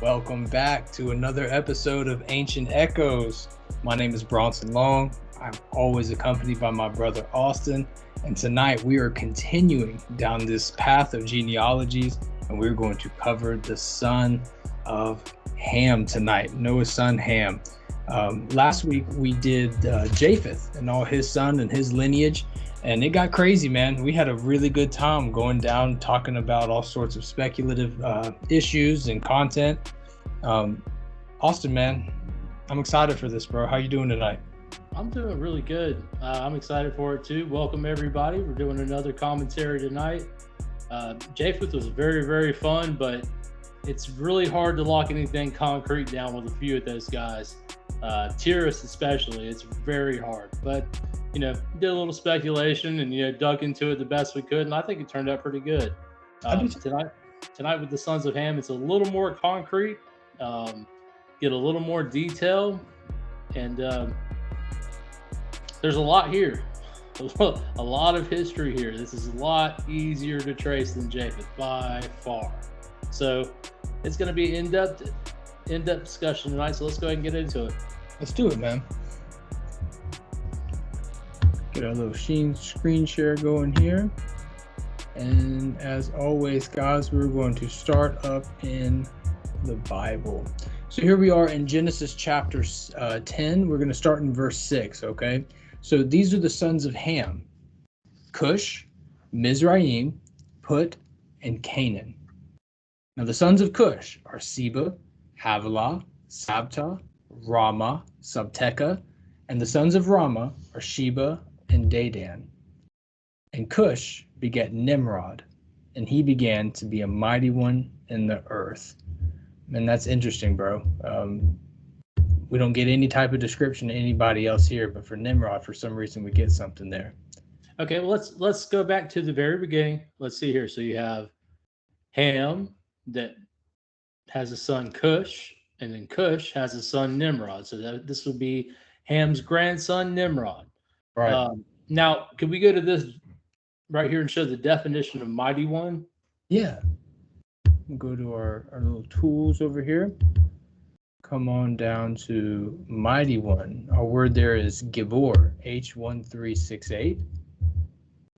Welcome back to another episode of Ancient Echoes. My name is Bronson Long. I'm always accompanied by my brother Austin, and tonight we are continuing down this path of genealogies, and we're going to cover the son of Ham tonight, Noah's son Ham. Last week we did Japheth and all his son and his lineage, and it got crazy, man. We had a really good time going down, talking about all sorts of speculative issues and content. Austin, man, I'm excited for this, bro. How you doing tonight? I'm doing really good. I'm excited for it too. Welcome everybody. We're doing another commentary tonight. Japheth was very, very fun, but it's really hard to lock anything concrete down with a few of those guys. Tyrus especially, it's very hard. But did a little speculation and dug into it the best we could, and I think it turned out pretty good. Tonight with the Sons of Ham, it's a little more concrete, get a little more detail, and there's a lot here, a lot of history here. This is a lot easier to trace than Japheth by far. So it's going to be in-depth discussion tonight. So let's go ahead and get into it. Let's do it, man. Get our little screen share going here. And as always, guys, we're going to start up in the Bible. So here we are in Genesis chapter 10. We're going to start in verse 6, okay? So these are the sons of Ham: Cush, Mizraim, Put, and Canaan. Now the sons of Cush are Seba, Havilah, Sabta, Rama, Sabteka, and the sons of Rama are Sheba and Dedan. And Cush begat Nimrod, and he began to be a mighty one in the earth. And that's interesting, bro. We don't get any type of description to anybody else here, but for Nimrod, for some reason, we get something there. Okay, well, let's go back to the very beginning. Let's see here. So you have Ham that has a son Cush, and then Cush has a son Nimrod. So this would be Ham's grandson Nimrod. Right. Now, could we go to this right here and show the definition of mighty one? Yeah. We'll go to our little tools over here. Come on down to mighty one. Our word there is Gibor, H1368.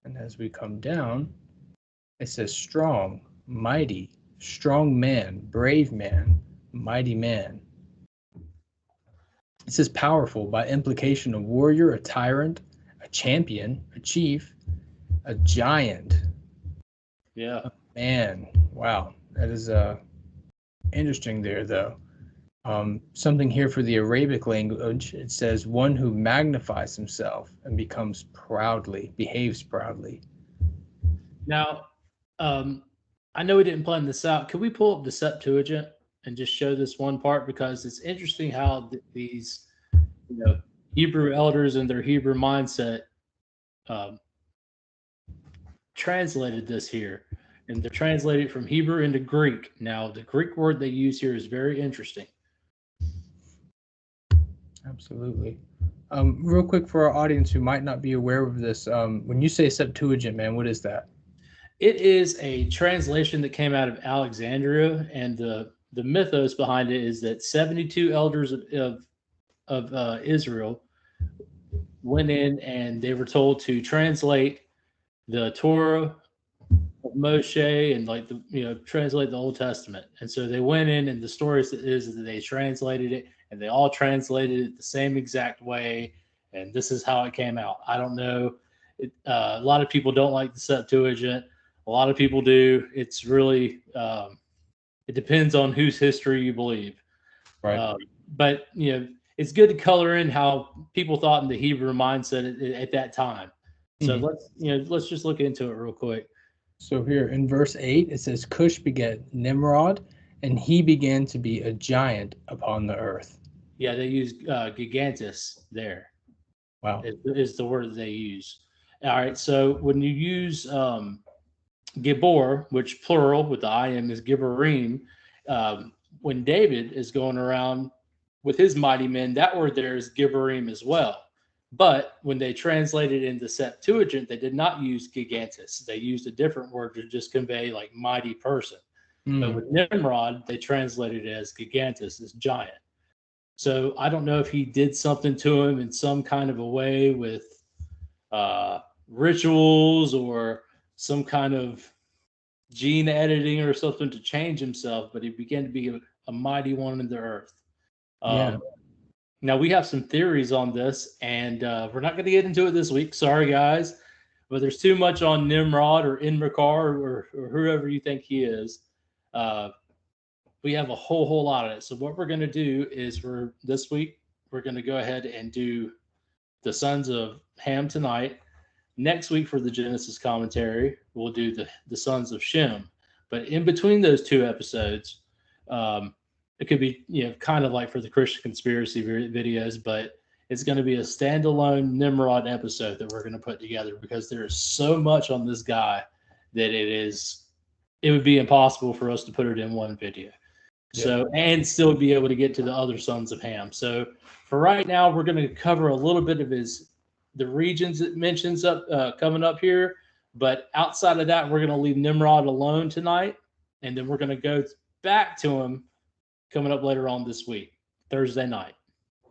And as we come down, it says strong, mighty, strong man, brave man, mighty man. It says powerful by implication, a warrior, a tyrant, a champion, a chief, a giant. Yeah. Man, wow. That is interesting there, though. Something here for the Arabic language. It says one who magnifies himself and behaves proudly. Now, I know we didn't plan this out. Could we pull up the Septuagint and just show this one part? Because it's interesting how these, Hebrew elders and their Hebrew mindset translated this here. And they're translated from Hebrew into Greek. Now, the Greek word they use here is very interesting. Absolutely. Real quick for our audience who might not be aware of this, when you say Septuagint, man, what is that? It is a translation that came out of Alexandria, and the mythos behind it is that 72 elders of Israel went in and they were told to translate the Torah of Moshe and translate the Old Testament. And so they went in, and the story is that they translated it, and they all translated it the same exact way, and this is how it came out. I don't know. A lot of people don't like the Septuagint. A lot of people do. It's really it depends on whose history you believe. Right. But it's good to color in how people thought in the Hebrew mindset at that time. So let's just look into it real quick. So here in verse 8, it says, Cush begat Nimrod, and he began to be a giant upon the earth. Yeah, they use gigantus there. Wow. Is the word that they use. All right, so when you use Gibor, which plural with the I-M is Giborim, when David is going around with his mighty men, that word there is Giborim as well. But when they translated into Septuagint, they did not use gigantus. They used a different word to just convey like mighty person. But with Nimrod, they translated it as Gigantus, as giant. So I don't know if he did something to him in some kind of a way with rituals or some kind of gene editing or something to change himself, but he began to be a mighty one in the earth. Yeah. Now we have some theories on this, and we're not going to get into it this week. Sorry, guys, but there's too much on Nimrod or Inmakar or whoever you think he is. We have a whole lot of it. So what we're going to do is this week we're going to go ahead and do the sons of Ham tonight. Next week for the Genesis commentary, we'll do the sons of Shem. But in between those two episodes, it could be kind of like for the Christian conspiracy videos, but it's going to be a standalone Nimrod episode that we're going to put together because there's so much on this guy that it would be impossible for us to put it in one video. Yeah. So, and still be able to get to the other sons of Ham. So for right now, we're going to cover a little bit of the regions it mentions coming up here. But outside of that, we're going to leave Nimrod alone tonight. And then we're going to go back to him coming up later on this week, Thursday night.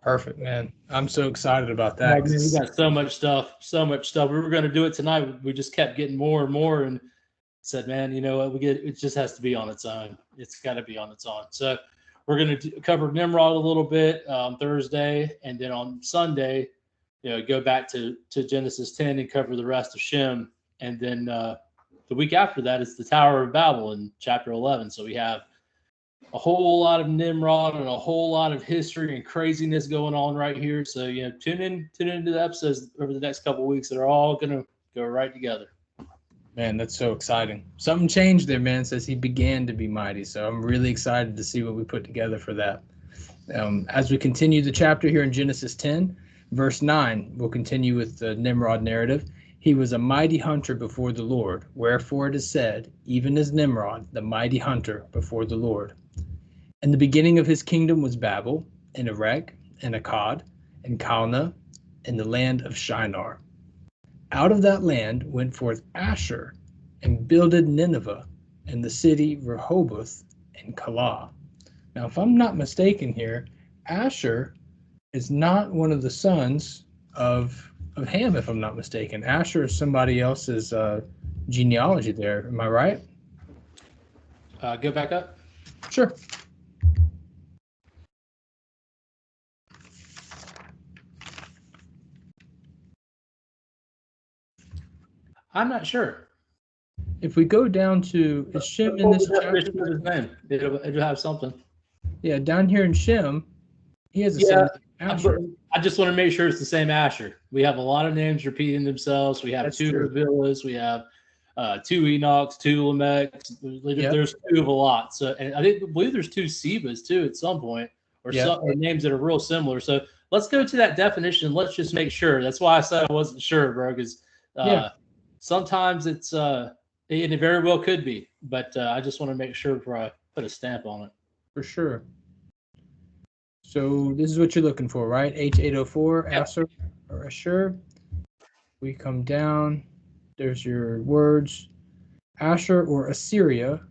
Perfect, man. I'm so excited about that. We got so much stuff. We were going to do it tonight. We just kept getting more and more and said, man, you know what? It just has to be on its own. It's got to be on its own. So we're going to cover Nimrod a little bit on Thursday. And then on Sunday, go back to Genesis 10 and cover the rest of Shem. And then the week after that is the Tower of Babel in chapter 11. So we have a whole lot of Nimrod and a whole lot of history and craziness going on right here. So, tune into the episodes over the next couple of weeks that are all going to go right together. Man, that's so exciting. Something changed there, man, says he began to be mighty. So I'm really excited to see what we put together for that. As we continue the chapter here in Genesis 10, verse 9, we'll continue with the Nimrod narrative. He was a mighty hunter before the Lord, wherefore it is said, even as Nimrod, the mighty hunter before the Lord. And the beginning of his kingdom was Babel, and Erech, and Akkad, and Calneh, in the land of Shinar. Out of that land went forth Asshur, and builded Nineveh, and the city Rehoboth, and Calah. Now, if I'm not mistaken here, Asshur is not one of the sons of Ham, if I'm not mistaken. Asshur is somebody else's genealogy there. Am I right? Go back up. Sure. I'm not sure. If we go down to Shem in this chapter, it'll have something. Yeah, down here in Shem, he has a son, Asshur. I just want to make sure it's the same Asshur. We have a lot of names repeating themselves. We have That's two Ravillas. We have two Enochs, two Lamechs. There's two of a lot. So, and I believe there's two Sebas too at some point, or names that are real similar. So let's go to that definition. Let's just make sure. That's why I said I wasn't sure, bro. Because sometimes it's and it very well could be, but I just want to make sure before I put a stamp on it. For sure. So this is what you're looking for, right? H804, Asshur or Asshur. We come down. There's your words. Asshur or Assyria.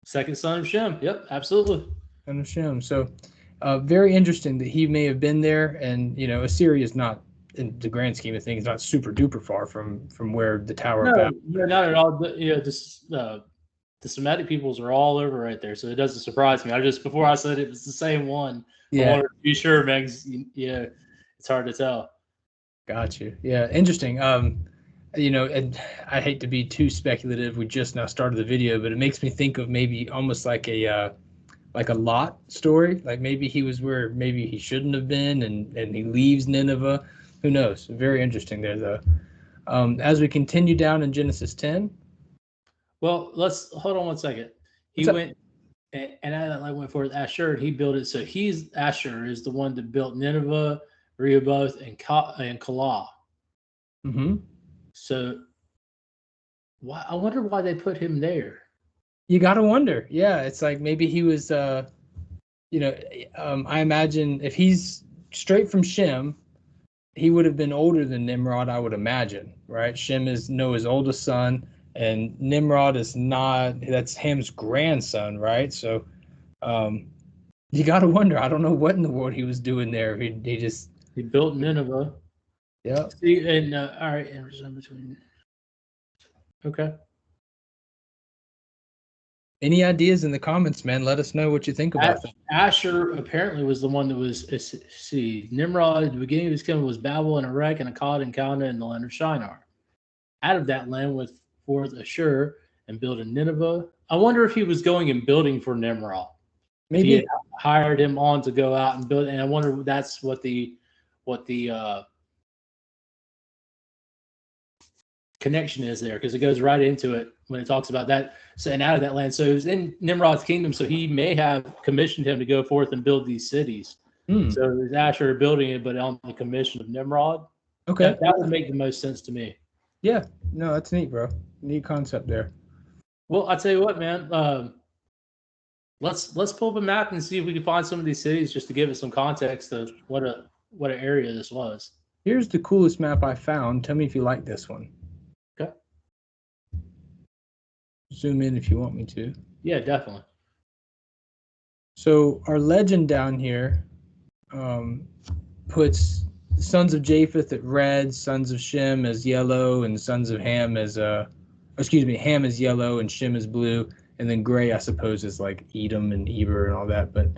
Second son of Shem. Yep, absolutely. Son of Shem. So very interesting that he may have been there. And, Assyria is not, in the grand scheme of things, not super duper far from where the Tower of Babel. No, not at all. The Semitic peoples are all over right there. So it doesn't surprise me. Before I said it was the same one. I wanted to be sure, man, it's hard to tell. Got you. Yeah, interesting. And I hate to be too speculative. We just now started the video, but it makes me think of maybe almost like a Lot story. Like maybe he was where maybe he shouldn't have been, and he leaves Nineveh. Who knows? Very interesting there, though. As we continue down in Genesis 10. Well, let's hold on one second. He went. And I went for Asshur, and he built it. So Asshur is the one that built Nineveh, Rehoboth, and Calah. Mm-hmm. So I wonder why they put him there. You got to wonder. Yeah, it's like maybe he was, I imagine if he's straight from Shem, he would have been older than Nimrod, I would imagine, right? Shem is Noah's oldest son, and Nimrod is not. That's Ham's grandson, right? So, you got to wonder. I don't know what in the world he was doing there. He just He built Nineveh. yeah. See, and all right, and between. Okay. Any ideas in the comments, man? Let us know what you think about that. Asher apparently was the one that was. See, Nimrod at the beginning of his kingdom was Babel and Erech and Akkad and Calneh and the land of Shinar. Out of that land went forth Ashur and built in Nineveh. I wonder if he was going and building for Nimrod. Maybe he had hired him on to go out and build, and I wonder if that's what the connection is there, because it goes right into it when it talks about that. So, and out of that land, so it was in Nimrod's kingdom, so he may have commissioned him to go forth and build these cities. So it was Asher building it, but on the commission of Nimrod. Okay, that would make the most sense to me. Yeah, no, that's neat, bro. Neat concept there. Well, I'll tell you what, man. Let's pull up a map and see if we can find some of these cities, just to give it some context of what an area this was. Here's the coolest map I found. Tell me if you like this one. Okay. Zoom in if you want me to. Yeah, definitely. So our legend down here puts sons of Japheth at red, sons of Shem as yellow, and sons of Ham as Ham is yellow and Shem is blue, and then gray, I suppose, is like Edom and Eber and all that. But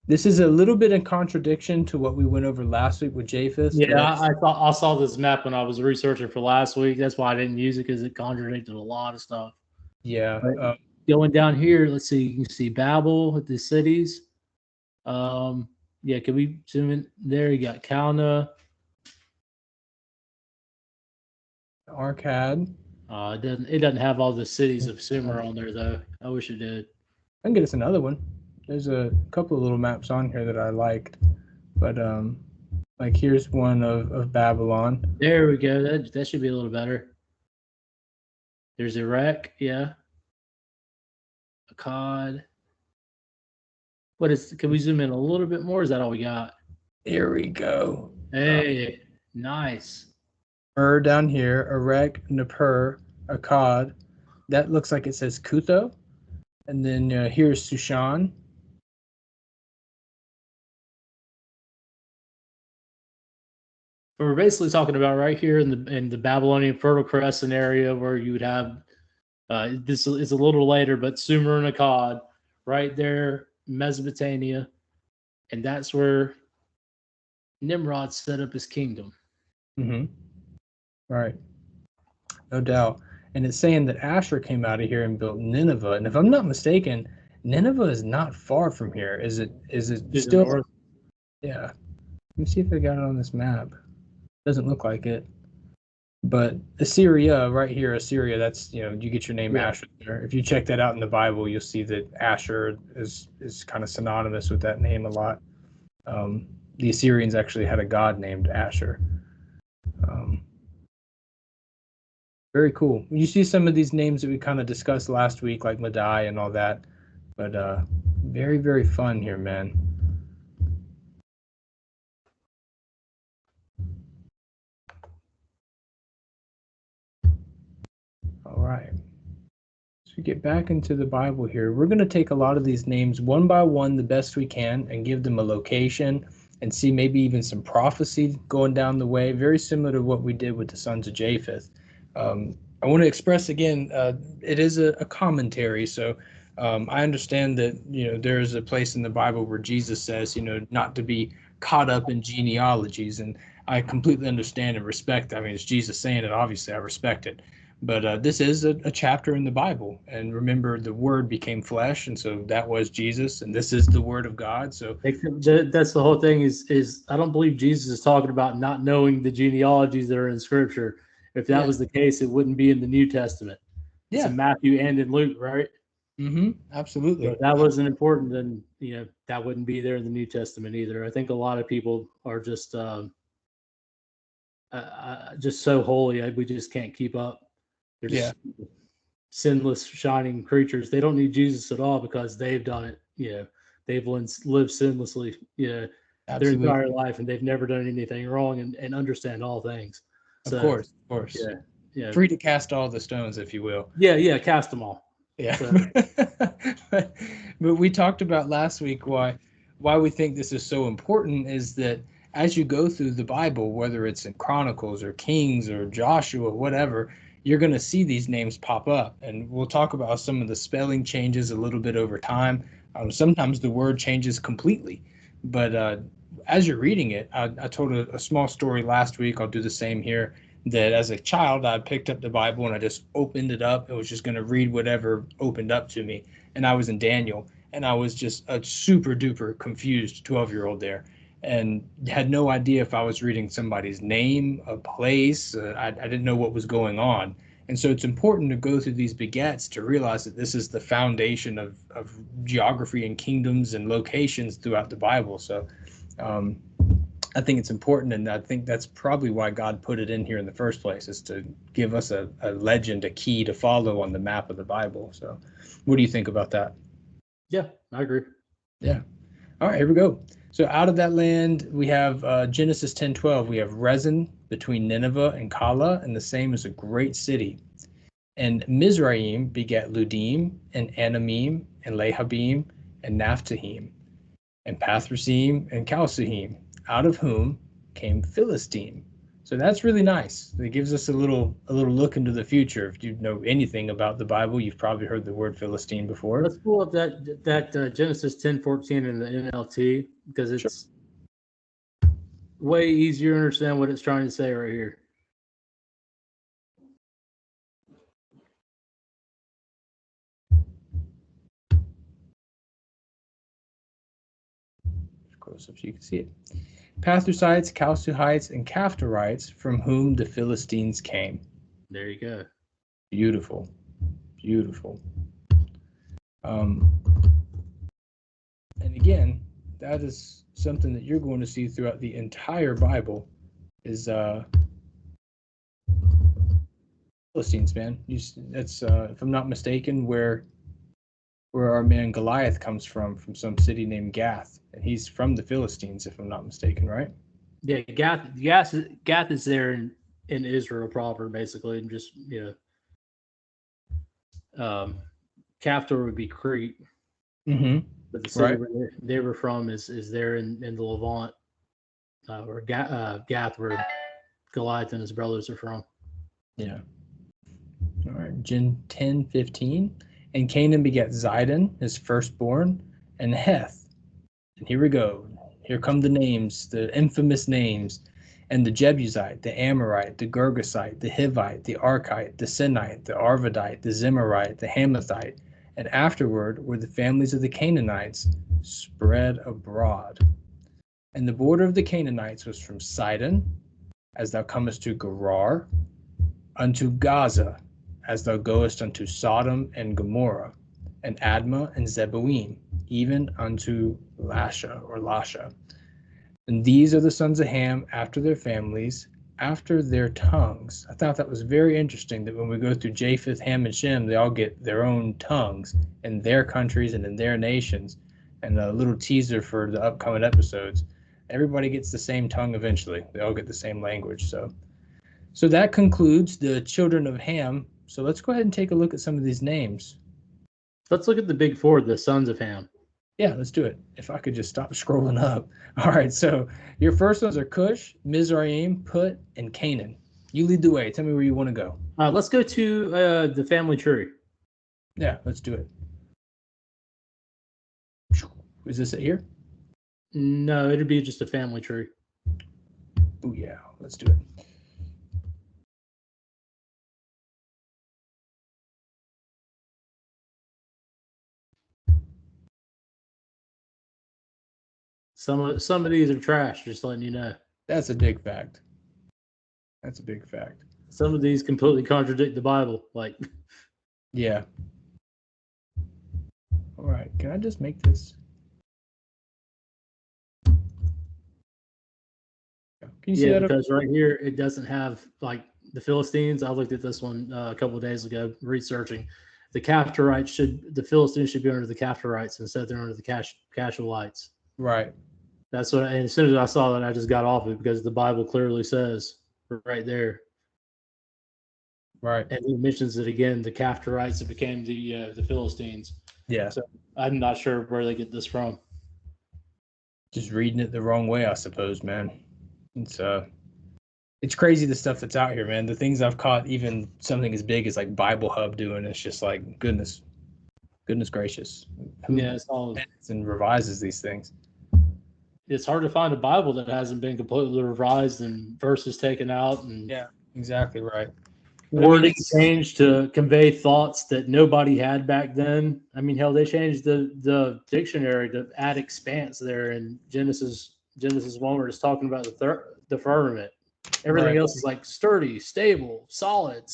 this is a little bit in contradiction to what we went over last week with Japheth. Yeah, I saw this map when I was researching for last week. That's why I didn't use it, because it contradicted a lot of stuff. Yeah. Going down here, let's see. You can see Babel with the cities. Yeah, can we zoom in there? You got Calneh. Arcad. It doesn't have all the cities of Sumer on there, though. I wish it did. I can get us another one. There's a couple of little maps on here that I liked, but like here's one of Babylon. There we go. That should be a little better. There's Iraq, yeah. Akkad. Can we zoom in a little bit more? Is that all we got? Here we go. Hey, nice. Down here, Erech, Nippur, Akkad. That looks like it says Kutho. And then here's Sushan. We're basically talking about right here in the Babylonian Fertile Crescent area, where you would have this is a little later, but Sumer and Akkad right there, Mesopotamia, and that's where Nimrod set up his kingdom. Right, no doubt. And it's saying that Asher came out of here and built Nineveh. And if I'm not mistaken, Nineveh is not far from here. Is it still north? Yeah. Let me see if I got it on this map. Doesn't look like it. But Assyria, right here, Assyria, that's, you get your name Asher there. If you check that out in the Bible, you'll see that Asher is kind of synonymous with that name a lot. The Assyrians actually had a god named Asher. Very cool. You see some of these names that we kind of discussed last week, like Madai and all that. But very, very fun here, man. All right. So we get back into the Bible here. We're going to take a lot of these names one by one the best we can and give them a location and see maybe even some prophecy going down the way, very similar to what we did with the sons of Japheth. I want to express again, it is a commentary. So I understand that, there is a place in the Bible where Jesus says, not to be caught up in genealogies. And I completely understand and respect. I mean, it's Jesus saying it. Obviously, I respect it. But this is a chapter in the Bible. And remember, the Word became flesh. And so that was Jesus. And this is the Word of God. So that's the whole thing is I don't believe Jesus is talking about not knowing the genealogies that are in Scripture. If that was the case, it wouldn't be in the New Testament. It's in Matthew and in Luke, right? Absolutely. So if that wasn't important, then that wouldn't be there in the New Testament either. I think a lot of people are just so holy, we just can't keep up. They're just sinless, shining creatures. They don't need Jesus at all because they've done it. They've lived sinlessly, their entire life, and they've never done anything wrong and understand all things. So, of course. Yeah. Yeah. Free to cast all the stones, if you will. Yeah. Cast them all. Yeah. So, but we talked about last week why we think this is so important is that as you go through the Bible, whether it's in Chronicles or Kings or Joshua, whatever, you're going to see these names pop up. And we'll talk about some of the spelling changes a little bit over time. Sometimes the word changes completely. But as you're reading it, I told a small story last week. I'll do the same here. That as a child, I picked up the Bible and I just opened it up. I was just going to read whatever opened up to me. And I was in Daniel, and I was just a super duper confused 12-year-old there, and had no idea if I was reading somebody's name, a place. I didn't know what was going on. And so it's important to go through these begets to realize that this is the foundation of geography and kingdoms and locations throughout the Bible. So um, I think it's important, and I think that's probably why God put it in here in the first place, is to give us a legend, a key to follow on the map of the Bible. So what do you think about that? yeah, I agree. Yeah. All right, here we go. So out of that land, we have Genesis 10:12. We have Rezin between Nineveh and Kala, and the same is a great city. And Mizraim begat Ludim and Anamim and Lehabim and Naphtahim and Pathrasim and Calsuhim, out of whom came Philistine. So that's really nice. It gives us a little look into the future. If you know anything about the Bible, you've probably heard the word Philistine before. Let's pull up that Genesis 10:14 in the NLT, because it's way easier to understand what it's trying to say right here. Close up so you can see it. Pathrusites, Calsuhites, and Caphtorites, from whom the Philistines came. There you go. Beautiful, beautiful. And again, that is something that you're going to see throughout the entire Bible. Is Philistines, man. That's if I'm not mistaken, where our man Goliath comes from some city named Gath, and he's from the Philistines, if I'm not mistaken, right? Yeah, Gath is there in Israel proper, basically, and just Caphtor would be Crete, but the city where they were from is there in the Levant, or Gath, where Goliath and his brothers are from. Yeah. All right, Gen 10:15. And Canaan begat Zidon, his firstborn, and Heth. And here we go. Here come the names, the infamous names. And the Jebusite, the Amorite, the Girgasite, the Hivite, the Archite, the Sinite, the Arvadite, the Zemarite, the Hamathite. And afterward were the families of the Canaanites spread abroad. And the border of the Canaanites was from Sidon, as thou comest to Gerar, unto Gaza, as thou goest unto Sodom and Gomorrah, and Admah and Zeboim, even unto Lasha. And these are the sons of Ham after their families, after their tongues. I thought that was very interesting that when we go through Japheth, Ham, and Shem, they all get their own tongues in their countries and in their nations. And a little teaser for the upcoming episodes. Everybody gets the same tongue eventually. They all get the same language. So that concludes the children of Ham. So let's go ahead and take a look at some of these names. Let's look at the big four, the sons of Ham. Yeah, let's do it. If I could just stop scrolling up. All right, so your first ones are Cush, Mizraim, Put, and Canaan. You lead the way. Tell me where you want to go. Let's go to the family tree. Yeah, let's do it. Is this it here? No, it'd be just a family tree. Oh yeah, let's do it. Some of these are trash, just letting you know. That's a big fact. That's a big fact. Some of these completely contradict the Bible. Like, yeah. All right, can I just make this? Can you see that? Because right here it doesn't have like the Philistines. I looked at this one a couple of days ago researching. The Philistines should be under the Caphtorites instead they're under the Cashulites. Right. That's what. And as soon as I saw that, I just got off it because the Bible clearly says right there. Right. And he mentions it again, the Caphtorites that became the Philistines. Yeah. So I'm not sure where they get this from. Just reading it the wrong way, I suppose, man. It's crazy the stuff that's out here, man. The things I've caught, even something as big as like Bible Hub doing, it's just like goodness gracious. Who It's all. edits and revises these things? It's hard to find a Bible that hasn't been completely revised and verses taken out and Yeah, exactly right. wording changed to convey thoughts that nobody had back then. I mean, hell, they changed the dictionary to add expanse there in Genesis 1, where it's talking about the firmament. Everything else is like sturdy, stable, solid,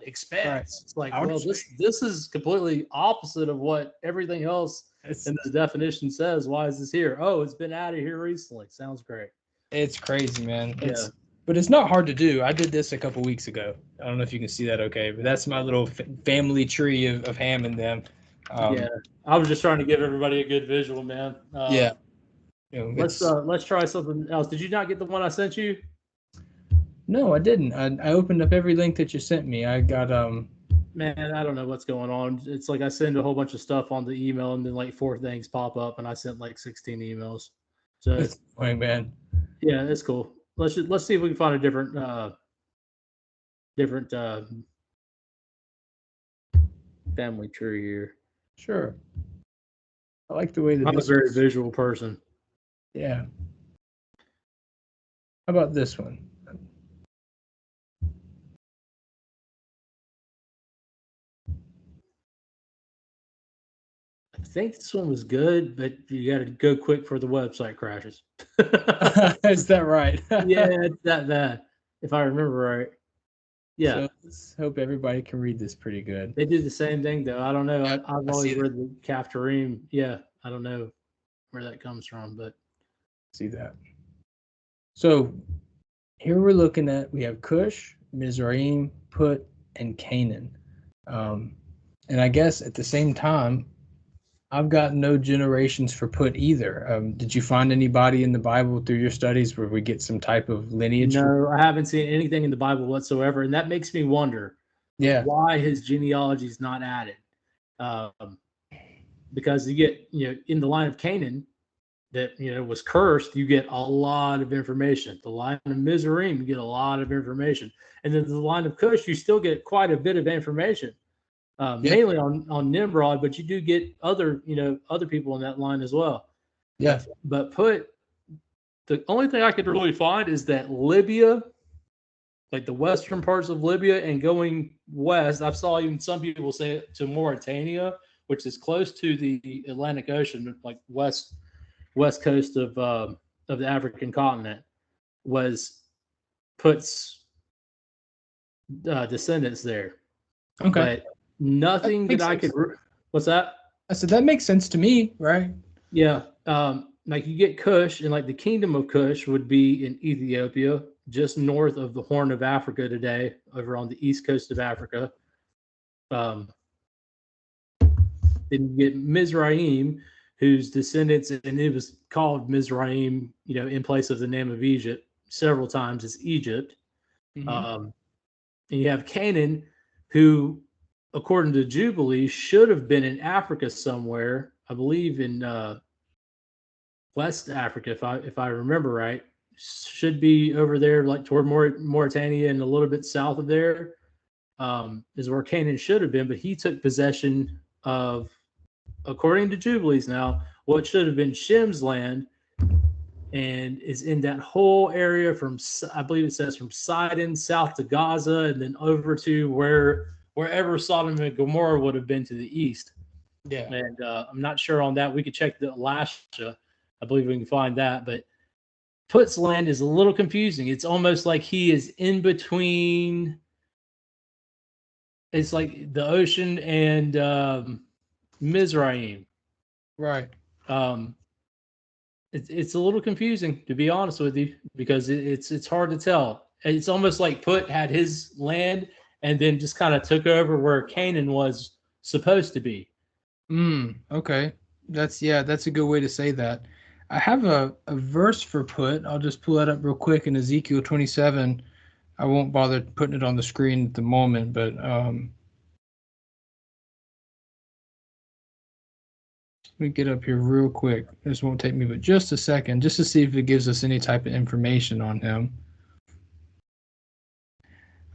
expanse. Right. It's like, well, this is completely opposite of what everything else in the definition says. Why is this here? Oh, it's been added here recently. Sounds great. It's crazy, man. But it's not hard to do. I did this a couple weeks ago. I don't know if you can see that okay, but that's my little family tree of Ham and them. I was just trying to give everybody a good visual, man. Let's try something else. Did you not get the one I sent you? No, I didn't. I opened up every link that you sent me. I got Man, I don't know what's going on. It's like I send a whole bunch of stuff on the email, and then like 4 things pop up, and I sent like 16 emails. So it's annoying, man. Yeah, it's cool. Let's see if we can find a different family tree here. Sure. I like the way that I'm a very visual person. Yeah. How about this one? I think this one was good, but you got to go quick before the website crashes. Is that right? Yeah, it's that bad, if I remember right. Yeah. So let's hope everybody can read this pretty good. They do the same thing, though. I don't know. I've always read the Caphtorim. Yeah, I don't know where that comes from, but see that. So here we're looking at, we have Cush, Mizraim, Put, and Canaan. And I guess at the same time, I've got no generations for Put either. Did you find anybody in the Bible through your studies where we get some type of lineage? No, I haven't seen anything in the Bible whatsoever, and that makes me wonder why his genealogy is not added. Because you get, in the line of Canaan that, was cursed, you get a lot of information. The line of Mizraim, you get a lot of information. And then the line of Cush, you still get quite a bit of information. Mainly on Nimrod, but you do get other people in that line as well. Yeah. But the only thing I could really find is that Libya, like the western parts of Libya and going west, I saw even some people say to Mauritania, which is close to the Atlantic Ocean, like west coast of the African continent, was Put's descendants there. Okay. But nothing that I could. What's that? I said that makes sense to me, right? Yeah. Like you get Cush, and like the kingdom of Cush would be in Ethiopia, just north of the Horn of Africa today, over on the east coast of Africa. Then you get Mizraim, whose descendants, and it was called Mizraim, in place of the name of Egypt several times. It's Egypt. Mm-hmm. And you have Canaan, who, according to Jubilee, should have been in Africa somewhere. I believe in West Africa, if I remember right. Should be over there, like toward Mauritania and a little bit south of there, is where Canaan should have been. But he took possession of, according to Jubilees now, what should have been Shem's land, and is in that whole area from, I believe it says, from Sidon south to Gaza, and then over to wherever Sodom and Gomorrah would have been to the east. Yeah. And I'm not sure on that. We could check the Elisha. I believe we can find that. But Put's land is a little confusing. It's almost like he is in between. It's like the ocean and Mizraim. Right. It's a little confusing, to be honest with you, because it's hard to tell. It's almost like Put had his land and then just kind of took over where Canaan was supposed to be. Okay. That's a good way to say that. I have a verse for Put. I'll just pull that up real quick in Ezekiel 27. I won't bother putting it on the screen at the moment, but let me get up here real quick. This won't take me but just a second, just to see if it gives us any type of information on him.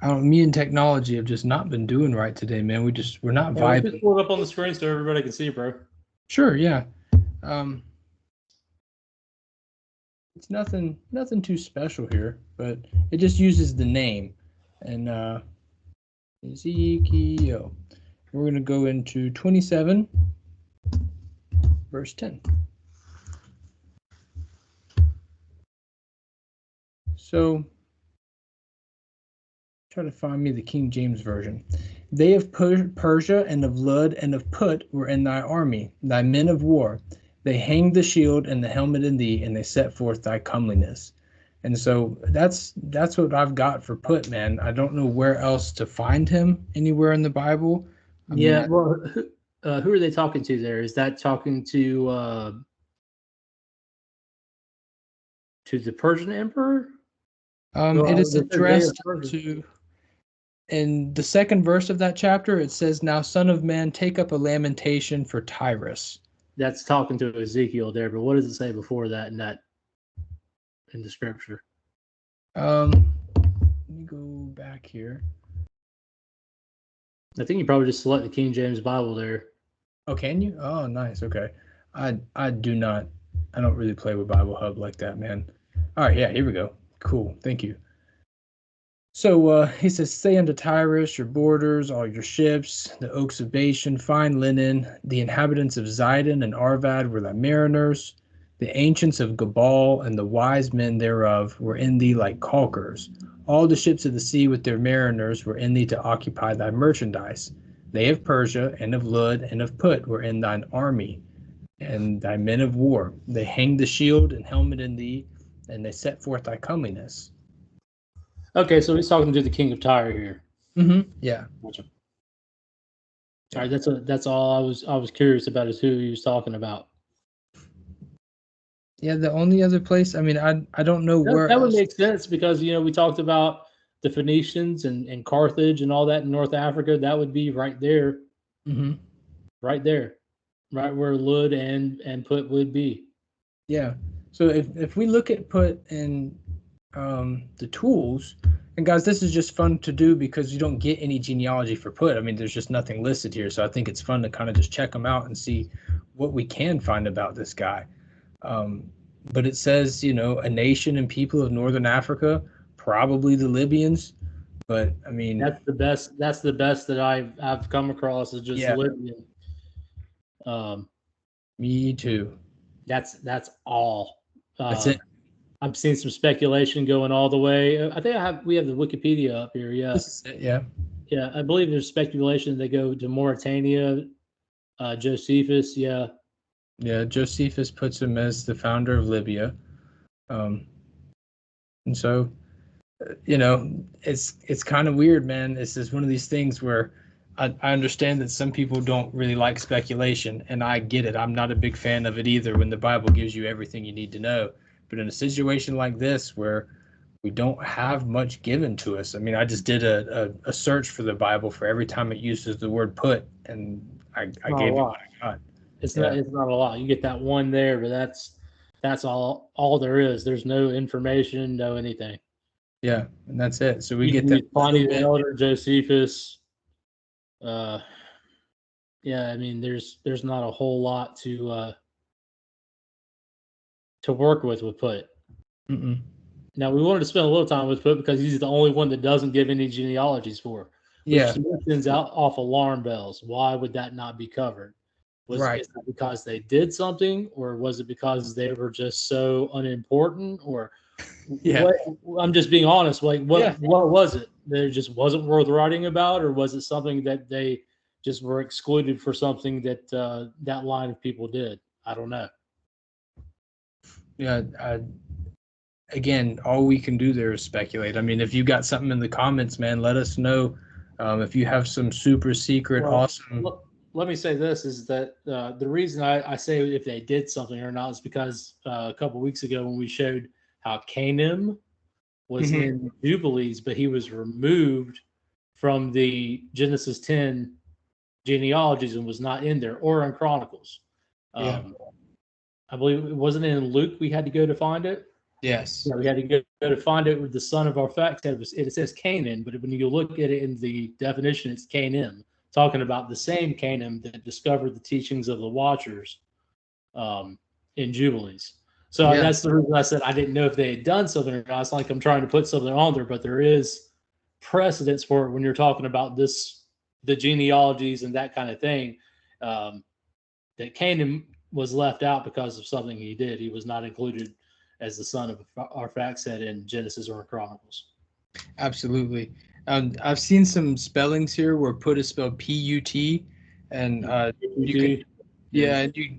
Me and technology have just not been doing right today, man. We're not vibing. Just pull it up on the screen so everybody can see, bro. Sure, yeah. It's nothing too special here, but it just uses the name. And Ezekiel. We're going to go into 27, verse 10. So, try to find me the King James Version. They of Persia and of Lud and of Put were in thy army, thy men of war. They hanged the shield and the helmet in thee, and they set forth thy comeliness. And so that's what I've got for Put, man. I don't know where else to find him anywhere in the Bible. Well, who are they talking to there? Is that talking to the Persian emperor? It is addressed to, in the second verse of that chapter, it says, "Now, son of man, take up a lamentation for Tyrus." That's talking to Ezekiel there, but what does it say before that in the scripture? Let me go back here. I think you probably just select the King James Bible there. Oh, can you? Oh, nice. Okay. I do not. I don't really play with Bible Hub like that, man. All right, yeah, here we go. Cool. Thank you. So he says, "Say unto Tyrus, your borders, all your ships, the oaks of Bashan, fine linen, the inhabitants of Zidon and Arvad were thy mariners. The ancients of Gabal and the wise men thereof were in thee like caulkers. All the ships of the sea with their mariners were in thee to occupy thy merchandise. They of Persia and of Lud and of Put were in thine army, and thy men of war. They hanged the shield and helmet in thee, and they set forth thy comeliness." Okay, so he's talking to the king of Tyre here. Mm-hmm. Yeah. Gotcha. All right, that's all I was curious about is who he was talking about. Yeah, the only other place, I mean, I don't know where that would else. make sense because we talked about the Phoenicians and Carthage and all that in North Africa. That would be right there. Mm-hmm. Right there. Right where Lud and Put would be. Yeah. So if we look at Put in the tools, and guys, this is just fun to do because you don't get any genealogy for Put. I mean, there's just nothing listed here, so I think it's fun to kind of just check them out and see what we can find about this guy. But it says, a nation and people of Northern Africa, probably the Libyans. But I mean, that's the best. That's the best that I've come across is just Libyan. Me too. That's all. That's it. I'm seeing some speculation going all the way. I think we have the Wikipedia up here. Yeah. This is it, yeah. Yeah, I believe there's speculation they go to Mauritania. Josephus, yeah. Yeah, Josephus puts him as the founder of Libya. And so, it's kind of weird, man. This is one of these things where I understand that some people don't really like speculation, and I get it. I'm not a big fan of it either when the Bible gives you everything you need to know. But in a situation like this where we don't have much given to us, I mean, I just did a search for the Bible for every time it uses the word put, and I gave you what I got. It's not a lot. You get that one there, but that's all there is. There's no information, no anything. Yeah, and that's it. So we get that Pliny the Elder, Josephus. Yeah, I mean, there's not a whole lot to work with Put. Mm-mm. Now we wanted to spend a little time with Put because he's the only one that doesn't give any genealogies for. Yeah, sends out off alarm bells. Why would that not be covered? Was it because they did something, or was it because they were just so unimportant, or I'm just being honest. Like, what was it? That it just wasn't worth writing about, or was it something that they just were excluded for something that that line of people did? I don't know. Yeah. Again, all we can do there is speculate. I mean, if you got something in the comments, man, let us know. If you have some super secret, awesome. Let me say this is that the reason I say if they did something or not is because a couple of weeks ago when we showed how Canem was in Jubilees, but he was removed from the Genesis 10 genealogies and was not in there, or in Chronicles. Yeah. I believe it wasn't in Luke. We had to go to find it. Yes. Yeah, we had to go to find it with the son of Arphaxad. It says Canaan, but when you look at it in the definition, it's Canaan, talking about the same Canaan that discovered the teachings of the Watchers in Jubilees. So that's the reason I said I didn't know if they had done something or not. It's like I'm trying to put something on there, but there is precedence for it when you're talking about this, the genealogies and that kind of thing. That Canaan was left out because of something he did. He was not included as the son of Arphaxad in Genesis or in Chronicles. Absolutely. I've seen some spellings here where put is spelled P-U-T, and you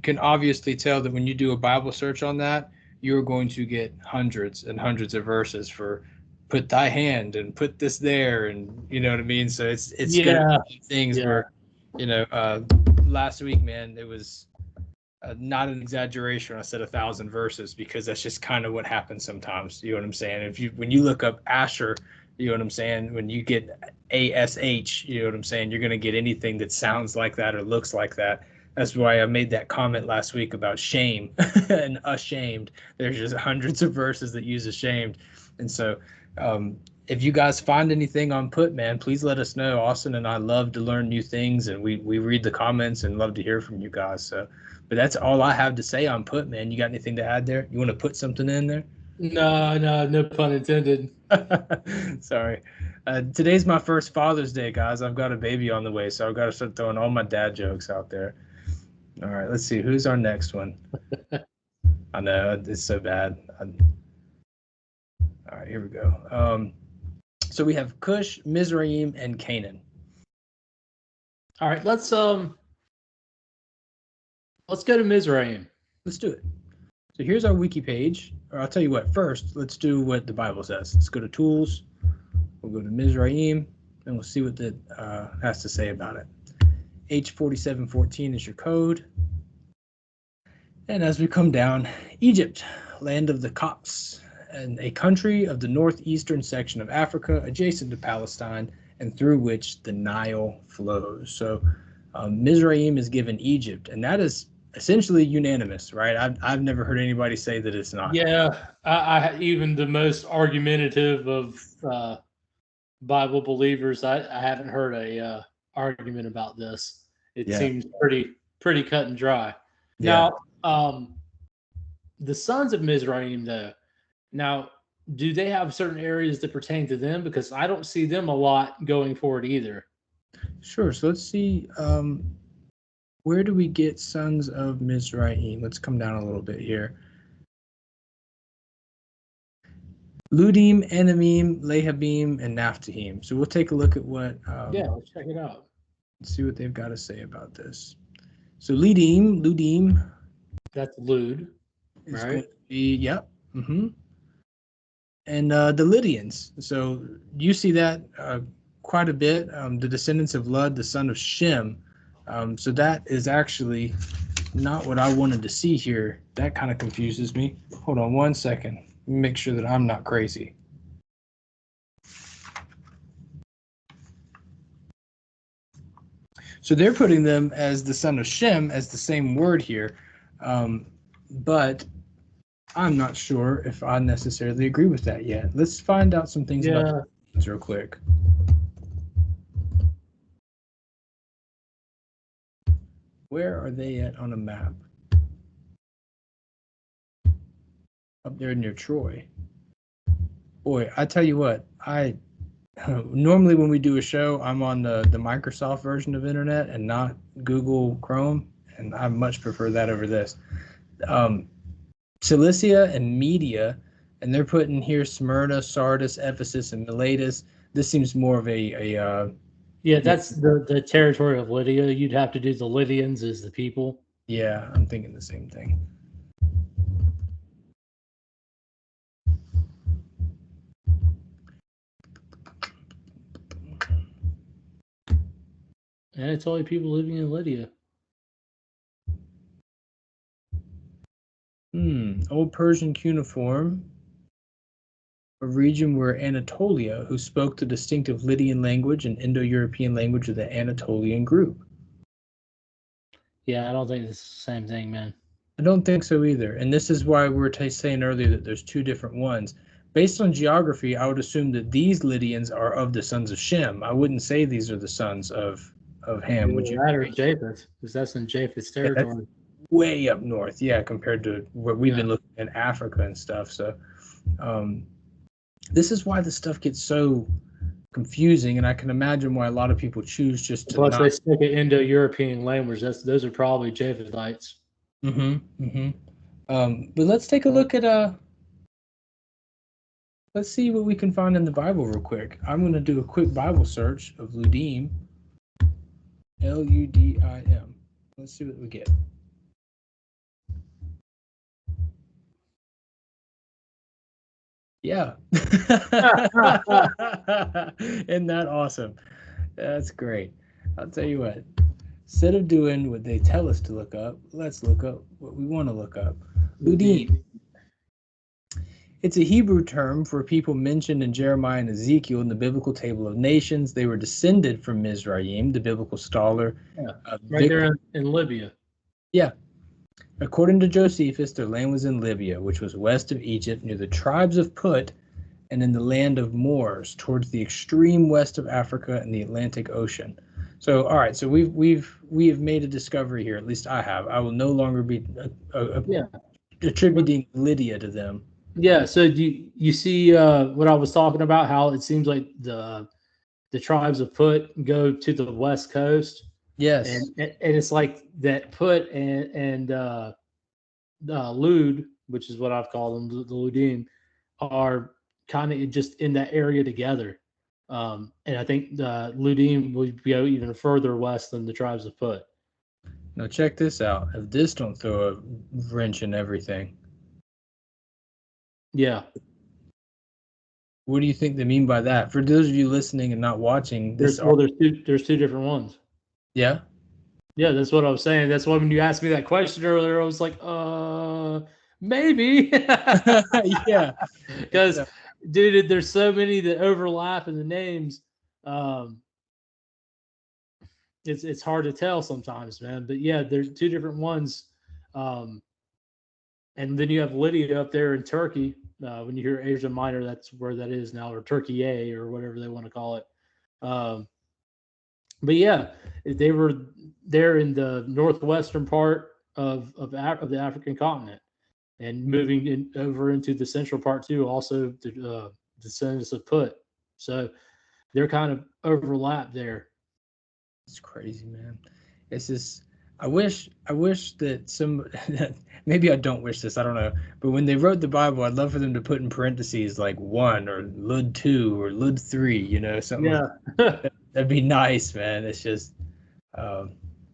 can obviously tell that when you do a Bible search on that, you're going to get hundreds and hundreds of verses for put thy hand and put this there, and you know what I mean. So it's gonna be things where, last week, man, it was not an exaggeration. I said 1,000 verses because that's just kind of what happens sometimes. You know what I'm saying? When you look up Asher, you know what I'm saying? When you get ASH, you know what I'm saying? You're going to get anything that sounds like that or looks like that. That's why I made that comment last week about shame and ashamed. There's just hundreds of verses that use ashamed. And so if you guys find anything on put, man, please let us know. Austin and I love to learn new things, and we read the comments and love to hear from you guys. So, but that's all I have to say on put, man. You got anything to add there? You want to put something in there? No pun intended. Sorry. Today's my first Father's Day, guys. I've got a baby on the way, so I've got to start throwing all my dad jokes out there. All right, let's see. Who's our next one? I know, it's so bad. All right, here we go. So we have Cush, Mizraim, and Canaan. All right, let's go to Mizraim. Let's do it. So here's our wiki page. Or I'll tell you what, first, let's do what the Bible says. Let's go to Tools. We'll go to Mizraim, and we'll see what that has to say about it. H4714 is your code. And as we come down, Egypt, land of the Copts, and a country of the northeastern section of Africa, adjacent to Palestine, and through which the Nile flows. So Mizraim is given Egypt, and that is essentially unanimous, right? I've never heard anybody say that it's not. Yeah, I even the most argumentative of Bible believers, I haven't heard a argument about this. It seems pretty cut and dry. Yeah. Now, the sons of Mizraim, though, now, do they have certain areas that pertain to them? Because I don't see them a lot going forward either. Sure. So let's see. Where do we get sons of Mizraim? Let's come down a little bit here. Ludim, Anamim, Lehabim, and Naphtahim. So we'll take a look at what. Let's check it out. Let's see what they've got to say about this. So Ludim. That's Lud, right? Yep. Mm-hmm. And the Lydians. So you see that quite a bit. The descendants of Lud, the son of Shem. So that is actually not what I wanted to see here. That kind of confuses me. Hold on one second. Let me make sure that I'm not crazy. So they're putting them as the son of Shem as the same word here. But I'm not sure if I necessarily agree with that yet. Let's find out some things about things real quick. Where are they at on a map? Up there near Troy. Boy, I tell you what, normally when we do a show, I'm on the Microsoft version of internet and not Google Chrome, and I much prefer that over this. Cilicia and Media, and they're putting here Smyrna, Sardis, Ephesus, and Miletus. This seems more of a that's the territory of Lydia. You'd have to do the Lydians as the people. Yeah, I'm thinking the same thing. And it's only people living in Lydia. Old Persian cuneiform. a region where Anatolia, who spoke the distinctive Lydian language and Indo-European language of the Anatolian group. Yeah, I don't think it's the same thing, man. I don't think so either. And this is why we were saying earlier that there's two different ones. Based on geography, I would assume that these Lydians are of the sons of Shem. I wouldn't say these are the sons of Ham. Would you? That or Japheth, because that's in Japheth's territory. Way up north, yeah, compared to what we've been looking at Africa and stuff. So this is why this stuff gets so confusing, and I can imagine why a lot of people choose just to Plus, they stick it Indo-European language. Those are probably Japhethites. But let's take a look at let's see what we can find in the Bible real quick. I'm going to do a quick Bible search of Ludim, Ludim. Let's see what we get. Yeah. Isn't that awesome? That's great. I'll tell you what. Instead of doing what they tell us to look up, let's look up what we want to look up. Ludim. It's a Hebrew term for people mentioned in Jeremiah and Ezekiel in the biblical table of nations. They were descended from Mizraim, the biblical scholar. Right there in Libya. Yeah. According to Josephus, their land was in Libya, which was west of Egypt, near the tribes of Put, and in the land of Moors, towards the extreme west of Africa and the Atlantic Ocean. So, all right, so we have made a discovery here. At least I have. I will no longer be attributing Lydia to them. Yeah. So you see what I was talking about? How it seems like the tribes of Put go to the west coast. Yes, and it's like that Put and Lud, which is what I've called them, the Ludim, are kind of just in that area together. And I think the Ludim will go even further west than the tribes of Put. Now check this out. If this don't throw a wrench in everything. Yeah. What do you think they mean by that? For those of you listening and not watching, there's two different ones. Yeah. Yeah, that's what I was saying. That's why when you asked me that question earlier, I was like, maybe. Yeah. Because, dude, there's so many that overlap in the names. It's hard to tell sometimes, man. But yeah, there's two different ones. And then you have Lydia up there in Turkey. When you hear Asia Minor, that's where that is now, or Turkey A, or whatever they want to call it. But yeah, they were there in the northwestern part of the African continent, and moving over into the central part too. Also, the descendants of Put, so they're kind of overlap there. It's crazy, man. It's just I wish that some maybe I don't wish this, I don't know. But when they wrote the Bible, I'd love for them to put in parentheses like 1 or Lud 2 or Lud 3, you know, something. Yeah. That'd be nice, man. It's just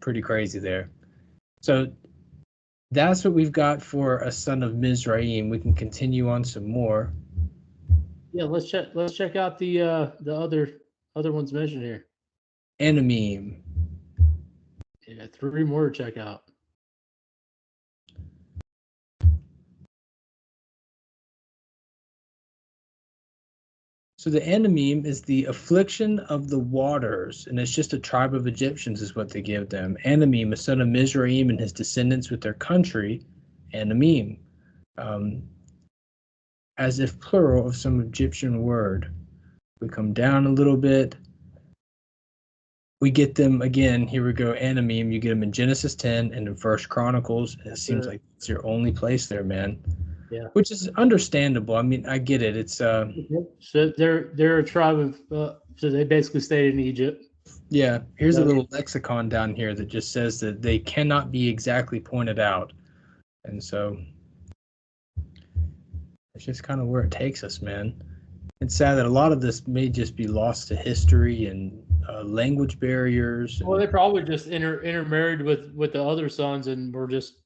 pretty crazy there. So that's what we've got for a son of Mizraim. We can continue on some more. Yeah, let's check out the other ones mentioned here. Anamim. Yeah, 3 more to check out. So the Anamim is the affliction of the waters, and it's just a tribe of Egyptians is what they give them. Anamim, a son of Mizraim and his descendants with their country, Anamim, as if plural of some Egyptian word. We come down a little bit. We get them again. Here we go. Anamim. You get them in Genesis 10 and in First Chronicles. It seems like it's your only place there, man. Yeah, which is understandable. I mean, I get it. It's so they're a tribe of so they basically stayed in Egypt. Yeah, here's a little lexicon down here that just says that they cannot be exactly pointed out, and so it's just kind of where it takes us, man. It's sad that a lot of this may just be lost to history and language barriers. Well, they probably just intermarried with the other sons and were just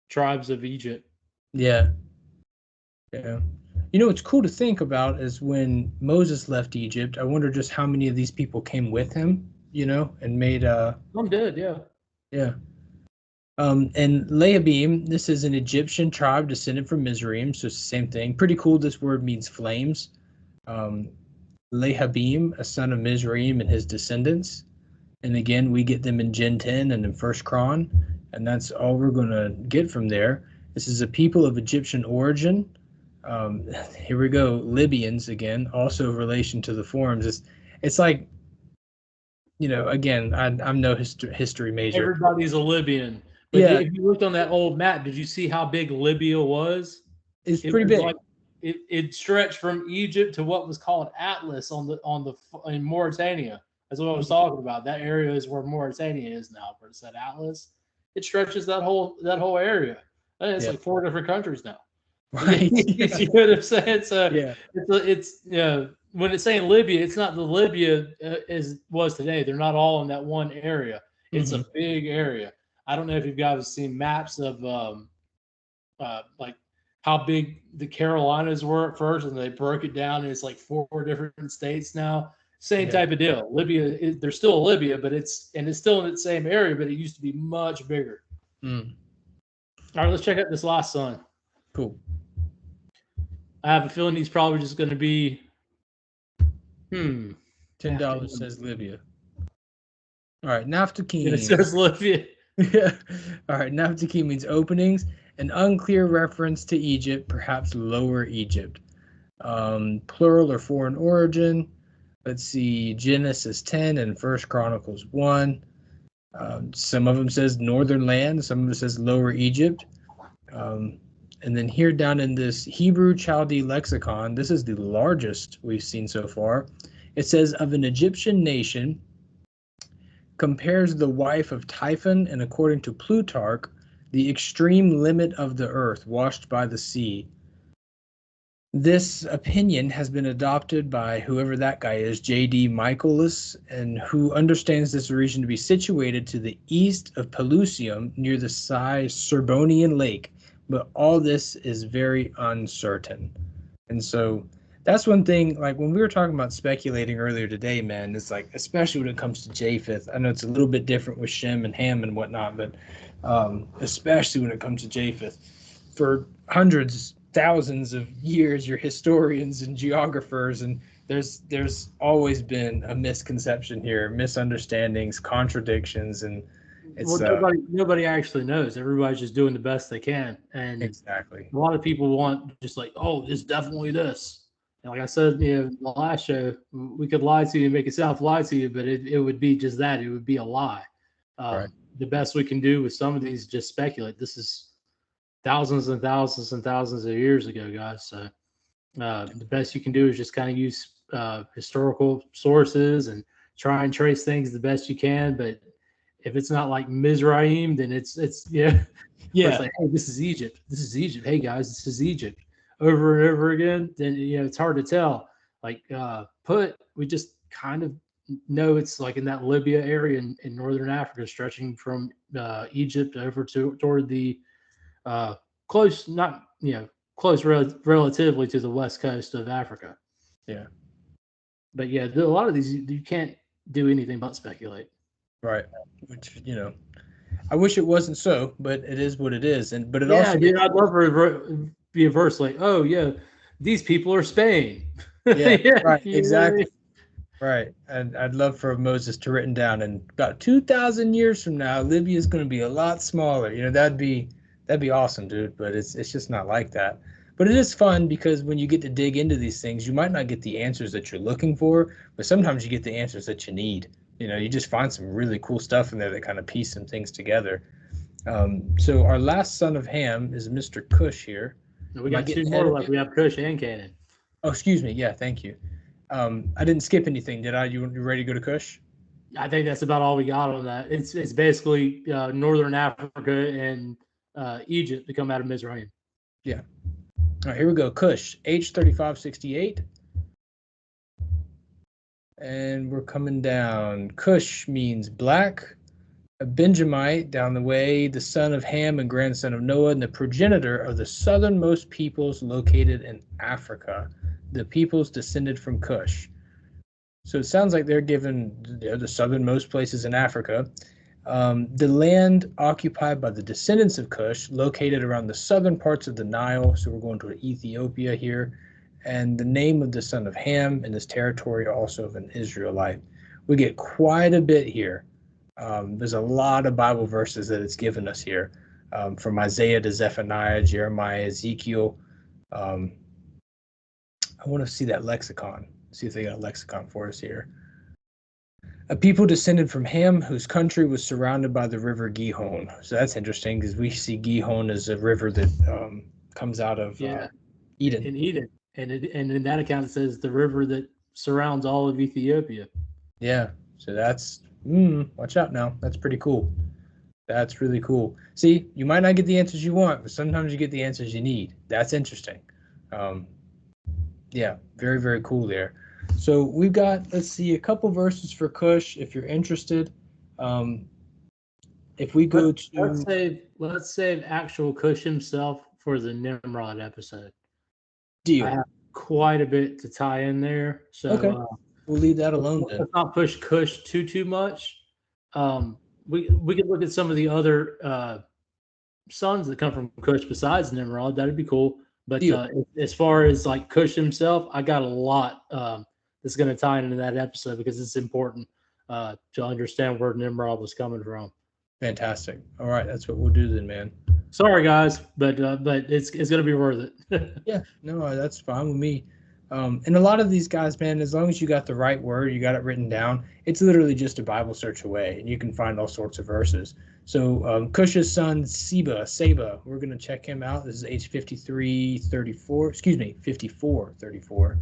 tribes of Egypt. Yeah. Yeah. You know, what's cool to think about is when Moses left Egypt, I wonder just how many of these people came with him, you know, and made I'm dead, yeah. Yeah. And Lehabim, this is an Egyptian tribe descended from Mizraim, so it's the same thing. Pretty cool. This word means flames. Lehabim, a son of Mizraim, and his descendants. And again, we get them in Gen 10 and in First Chron, and that's all we're going to get from there. This is a people of Egyptian origin. Here we go, Libyans again, also in relation to the forms. It's like, again, I'm no history major. Everybody's a Libyan. But Yeah, if you looked on that old map, did you see how big Libya was? it's It pretty was big. like it stretched from Egypt to what was called Atlas in Mauritania. That's what I was talking about. That area is where Mauritania is now, where it said Atlas. It stretches that whole area. And it's Yeah. like 4 different countries now. Right. You know what I'm saying? So Yeah. it's when it's saying Libya, it's not the Libya as was today. They're not all in that one area. It's a big area. I don't know if you guys have seen maps of like how big the Carolinas were at first, and they broke it down, and it's like 4 different states now. Same Yeah. type of deal. Libya, there's still Libya, but it's still in the same area, but it used to be much bigger. Mm. All right, let's check out this last son. Cool. I have a feeling he's probably just going to be. $10 says Libya. All right, It Naftakim. says Libya. Yeah. All right, Naftakim means openings, an unclear reference to Egypt, perhaps Lower Egypt. Plural or foreign origin. Let's see, Genesis 10 and First Chronicles 1. Some of them says northern land, some of them says Lower Egypt. And then here down in this Hebrew Chaldee lexicon, this is the largest we've seen so far. It says, of an Egyptian nation, compares the wife of Typhon, and according to Plutarch, the extreme limit of the earth washed by the sea. This opinion has been adopted by whoever that guy is, J.D. Michaelis, and who understands this region to be situated to the east of Pelusium near the Cicerbonian lake. But all this is very uncertain. And so that's one thing, like when we were talking about speculating earlier today, man, it's like, especially when it comes to Japheth, I know it's a little bit different with Shem and Ham and whatnot, but especially when it comes to Japheth, for hundreds, thousands of years, you're historians and geographers, and there's always been a misconception here, misunderstandings, contradictions, and it's nobody actually knows. Everybody's just doing the best they can, and exactly. A lot of people want just like, oh, it's definitely this. And like I said, the last show, we could lie to you and make it sound lie to you, but it would be just that. It would be a lie. Right. The best we can do with some of these is just speculate. This is thousands and thousands and thousands of years ago, guys. So the best you can do is just kind of use historical sources and try and trace things the best you can. But if it's not like Mizraim, then it's yeah. It's like, hey, this is Egypt. This is Egypt. Hey guys, this is Egypt. Over and over again, then it's hard to tell. Like we just kind of know it's like in that Libya area in northern Africa, stretching from Egypt over toward the close, not close relatively to the west coast of Africa. Yeah. But yeah, a lot of these you can't do anything but speculate. Right. Which I wish it wasn't so, but it is what it is. But it also, dude, I'd love for be a verse like, oh yeah, these people are Spain. Yeah, right, exactly. Right. And I'd love for Moses to written down, and about 2,000 years from now, Libya is going to be a lot smaller. That'd be awesome, dude. But it's just not like that. But it is fun because when you get to dig into these things, you might not get the answers that you're looking for, but sometimes you get the answers that you need. You just find some really cool stuff in there that kind of piece some things together. So our last son of Ham is Mr. Cush here. We got 2 more left. We have Cush and Canaan. Oh, excuse me. Yeah, thank you. I didn't skip anything, did I? You ready to go to Cush? I think that's about all we got on that. It's basically northern Africa and Egypt to come out of Mizraim. Yeah. All right, here we go. Cush, H3568. And we're coming down. Cush means black. A Benjamite down the way, the son of Ham and grandson of Noah, and the progenitor of the southernmost peoples located in Africa. The peoples descended from Cush. So it sounds like they're given the southernmost places in Africa. The land occupied by the descendants of Cush, located around the southern parts of the Nile. So we're going to Ethiopia here. and the name of the son of Ham, and his territory also of an Israelite. We get quite a bit here. There's a lot of Bible verses that it's given us here, from Isaiah to Zephaniah, Jeremiah, Ezekiel. I want to see that lexicon, see if they got a lexicon for us here. A people descended from Ham, whose country was surrounded by the river Gihon. So that's interesting because we see Gihon as a river that comes out of Eden. In Eden. And in that account, it says the river that surrounds all of Ethiopia. Yeah. So that's, watch out now. That's pretty cool. That's really cool. See, you might not get the answers you want, but sometimes you get the answers you need. That's interesting. Yeah, very, very cool there. So we've got, let's see, a couple verses for Cush if you're interested. If we go let's save actual Cush himself for the Nimrod episode. Deal. I have quite a bit to tie in there. So okay. We'll leave that alone then. Let's not push Cush too much. We could look at some of the other sons that come from Cush besides Nimrod. That'd be cool. But as far as like Cush himself, I got a lot that's going to tie into that episode because it's important to understand where Nimrod was coming from. Fantastic. All right, that's what we'll do then, man. Sorry, guys, but it's going to be worth it. Yeah, no, that's fine with me. And a lot of these guys, man, as long as you got the right word, you got it written down, it's literally just a Bible search away, and you can find all sorts of verses. So Cush's son, Seba, we're going to check him out. This is age 5434.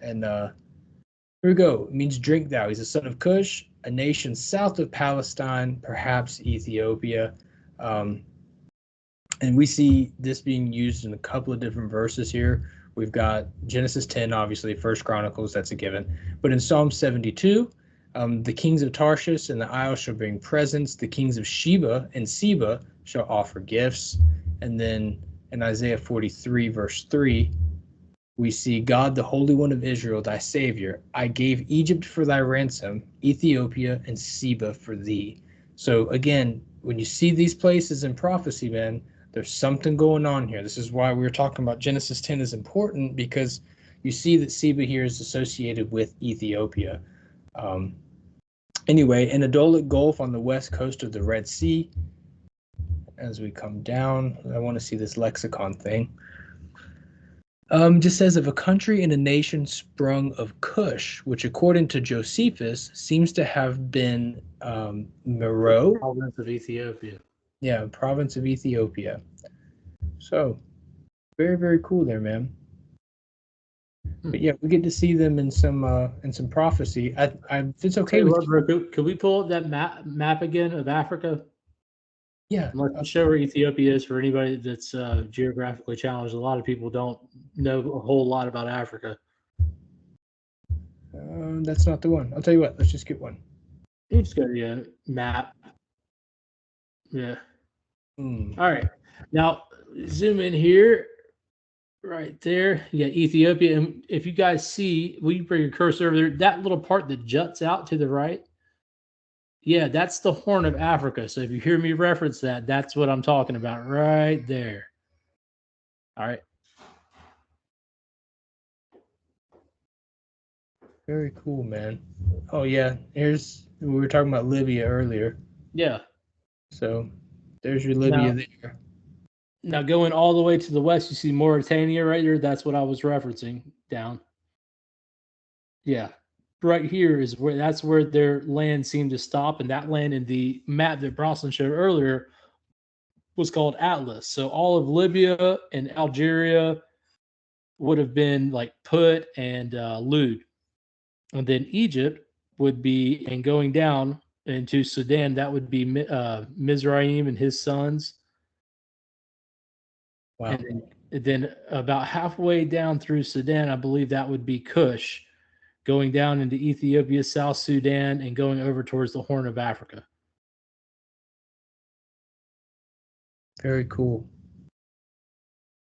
And here we go. It means drink thou. He's a son of Cush, a nation south of Palestine, perhaps Ethiopia. And we see this being used in a couple of different verses here. We've got Genesis 10, obviously, First Chronicles, that's a given. But in Psalm 72, the kings of Tarshish and the isles shall bring presents. The kings of Sheba and Seba shall offer gifts. And then in Isaiah 43, verse 3, we see God, the Holy One of Israel, thy Savior. I gave Egypt for thy ransom, Ethiopia and Seba for thee. So again, when you see these places in prophecy, man, there's something going on here. This is why we were talking about Genesis 10 is important, because you see that Seba here is associated with Ethiopia. Anyway, in Adulam Gulf on the west coast of the Red Sea, as we come down, I want to see this lexicon thing. Just says of a country and a nation sprung of Cush, which according to Josephus seems to have been Meroe. Province of Ethiopia. Yeah, province of Ethiopia. So, very, very cool there, man. But yeah, we get to see them in some prophecy. If it's okay with you, could we pull up that map again of Africa? Yeah. Let's show where Ethiopia is for anybody that's geographically challenged. A lot of people don't know a whole lot about Africa. That's not the one. I'll tell you what. Let's just get one. You just go to map. Yeah. All right. Now zoom in here. Right there, you got Ethiopia. And if you guys see, will you bring your cursor over there? That little part that juts out to the right. Yeah, that's the Horn of Africa. So if you hear me reference that, that's what I'm talking about right there. All right. Very cool, man. Oh, yeah. We were talking about Libya earlier. Yeah. So there's your Libya there. Now going all the way to the west, you see Mauritania right there. That's what I was referencing down. Yeah. Right here is that's where their land seemed to stop. And that land in the map that Bronson showed earlier was called Atlas. So all of Libya and Algeria would have been like Put and Lud. And then Egypt would be, and going down into Sudan, that would be Mizraim and his sons. Wow. And then about halfway down through Sudan, I believe that would be Cush, going down into Ethiopia, South Sudan, and going over towards the Horn of Africa. Very cool.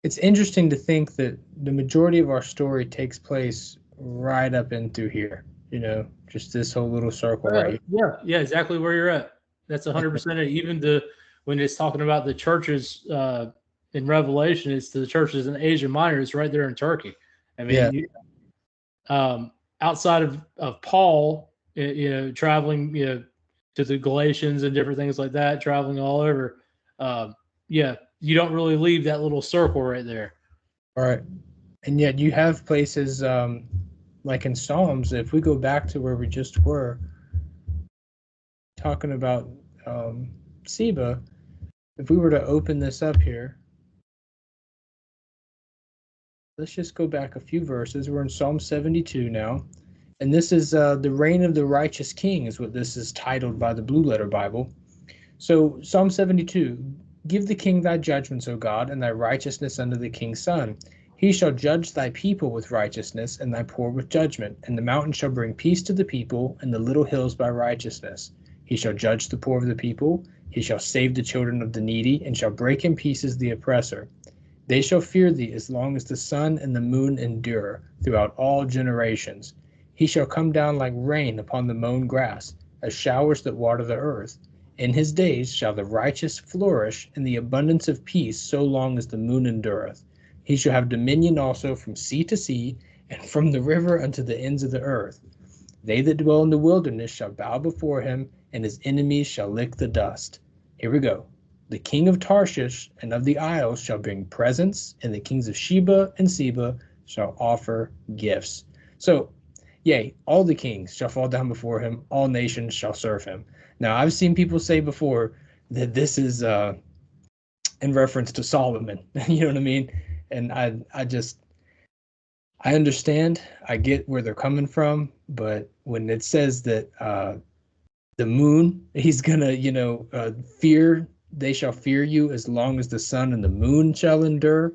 It's interesting to think that the majority of our story takes place right up in through here, just this whole little circle right here. Yeah, exactly where you're at. That's 100%. Even when it's talking about the churches in Revelation, it's the churches in Asia Minor. It's right there in Turkey. I Yeah. mean, outside of Paul, traveling, to the Galatians and different things like that, traveling all over. Yeah, you don't really leave that little circle right there. All right. And yet you have places like in Psalms, if we go back to where we just were talking about Seba, if we were to open this up here, let's just go back a few verses. We're in Psalm 72 now. And this is the reign of the righteous king is what this is titled by the Blue Letter Bible. So Psalm 72, give the king thy judgments, O God, and thy righteousness unto the king's son. He shall judge thy people with righteousness, and thy poor with judgment. And the mountains shall bring peace to the people, and the little hills by righteousness. He shall judge the poor of the people. He shall save the children of the needy, and shall break in pieces the oppressor. They shall fear thee as long as the sun and the moon endure, throughout all generations. He shall come down like rain upon the mown grass, as showers that water the earth. In his days shall the righteous flourish in the abundance of peace, so long as the moon endureth. He shall have dominion also from sea to sea, and from the river unto the ends of the earth. They that dwell in the wilderness shall bow before him, and his enemies shall lick the dust. Here we go. The king of Tarshish and of the isles shall bring presents, and the kings of Sheba and Seba shall offer gifts. So, yea, all the kings shall fall down before him, all nations shall serve him. Now, I've seen people say before that this is in reference to Solomon. You know what I mean? And I understand, I get where they're coming from, but when it says that the moon, he's gonna, fear, they shall fear you as long as the sun and the moon shall endure.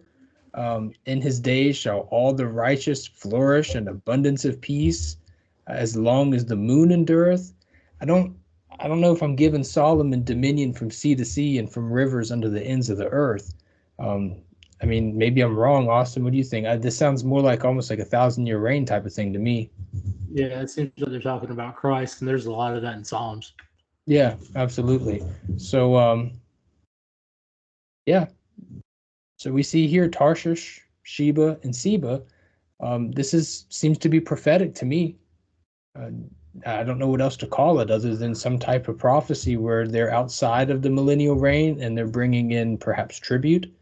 In his days shall all the righteous flourish in abundance of peace, as long as the moon endureth. I don't know if I'm giving Solomon dominion from sea to sea and from rivers unto the ends of the earth. I mean, maybe I'm wrong, Austin. What do you think? This sounds more like almost like a 1,000-year reign type of thing to me. Yeah, it seems like they're talking about Christ, and there's a lot of that in Psalms. Yeah, absolutely. So, yeah. So we see here Tarshish, Sheba, and Seba. This seems to be prophetic to me. I don't know what else to call it other than some type of prophecy where they're outside of the millennial reign and they're bringing in perhaps tribute.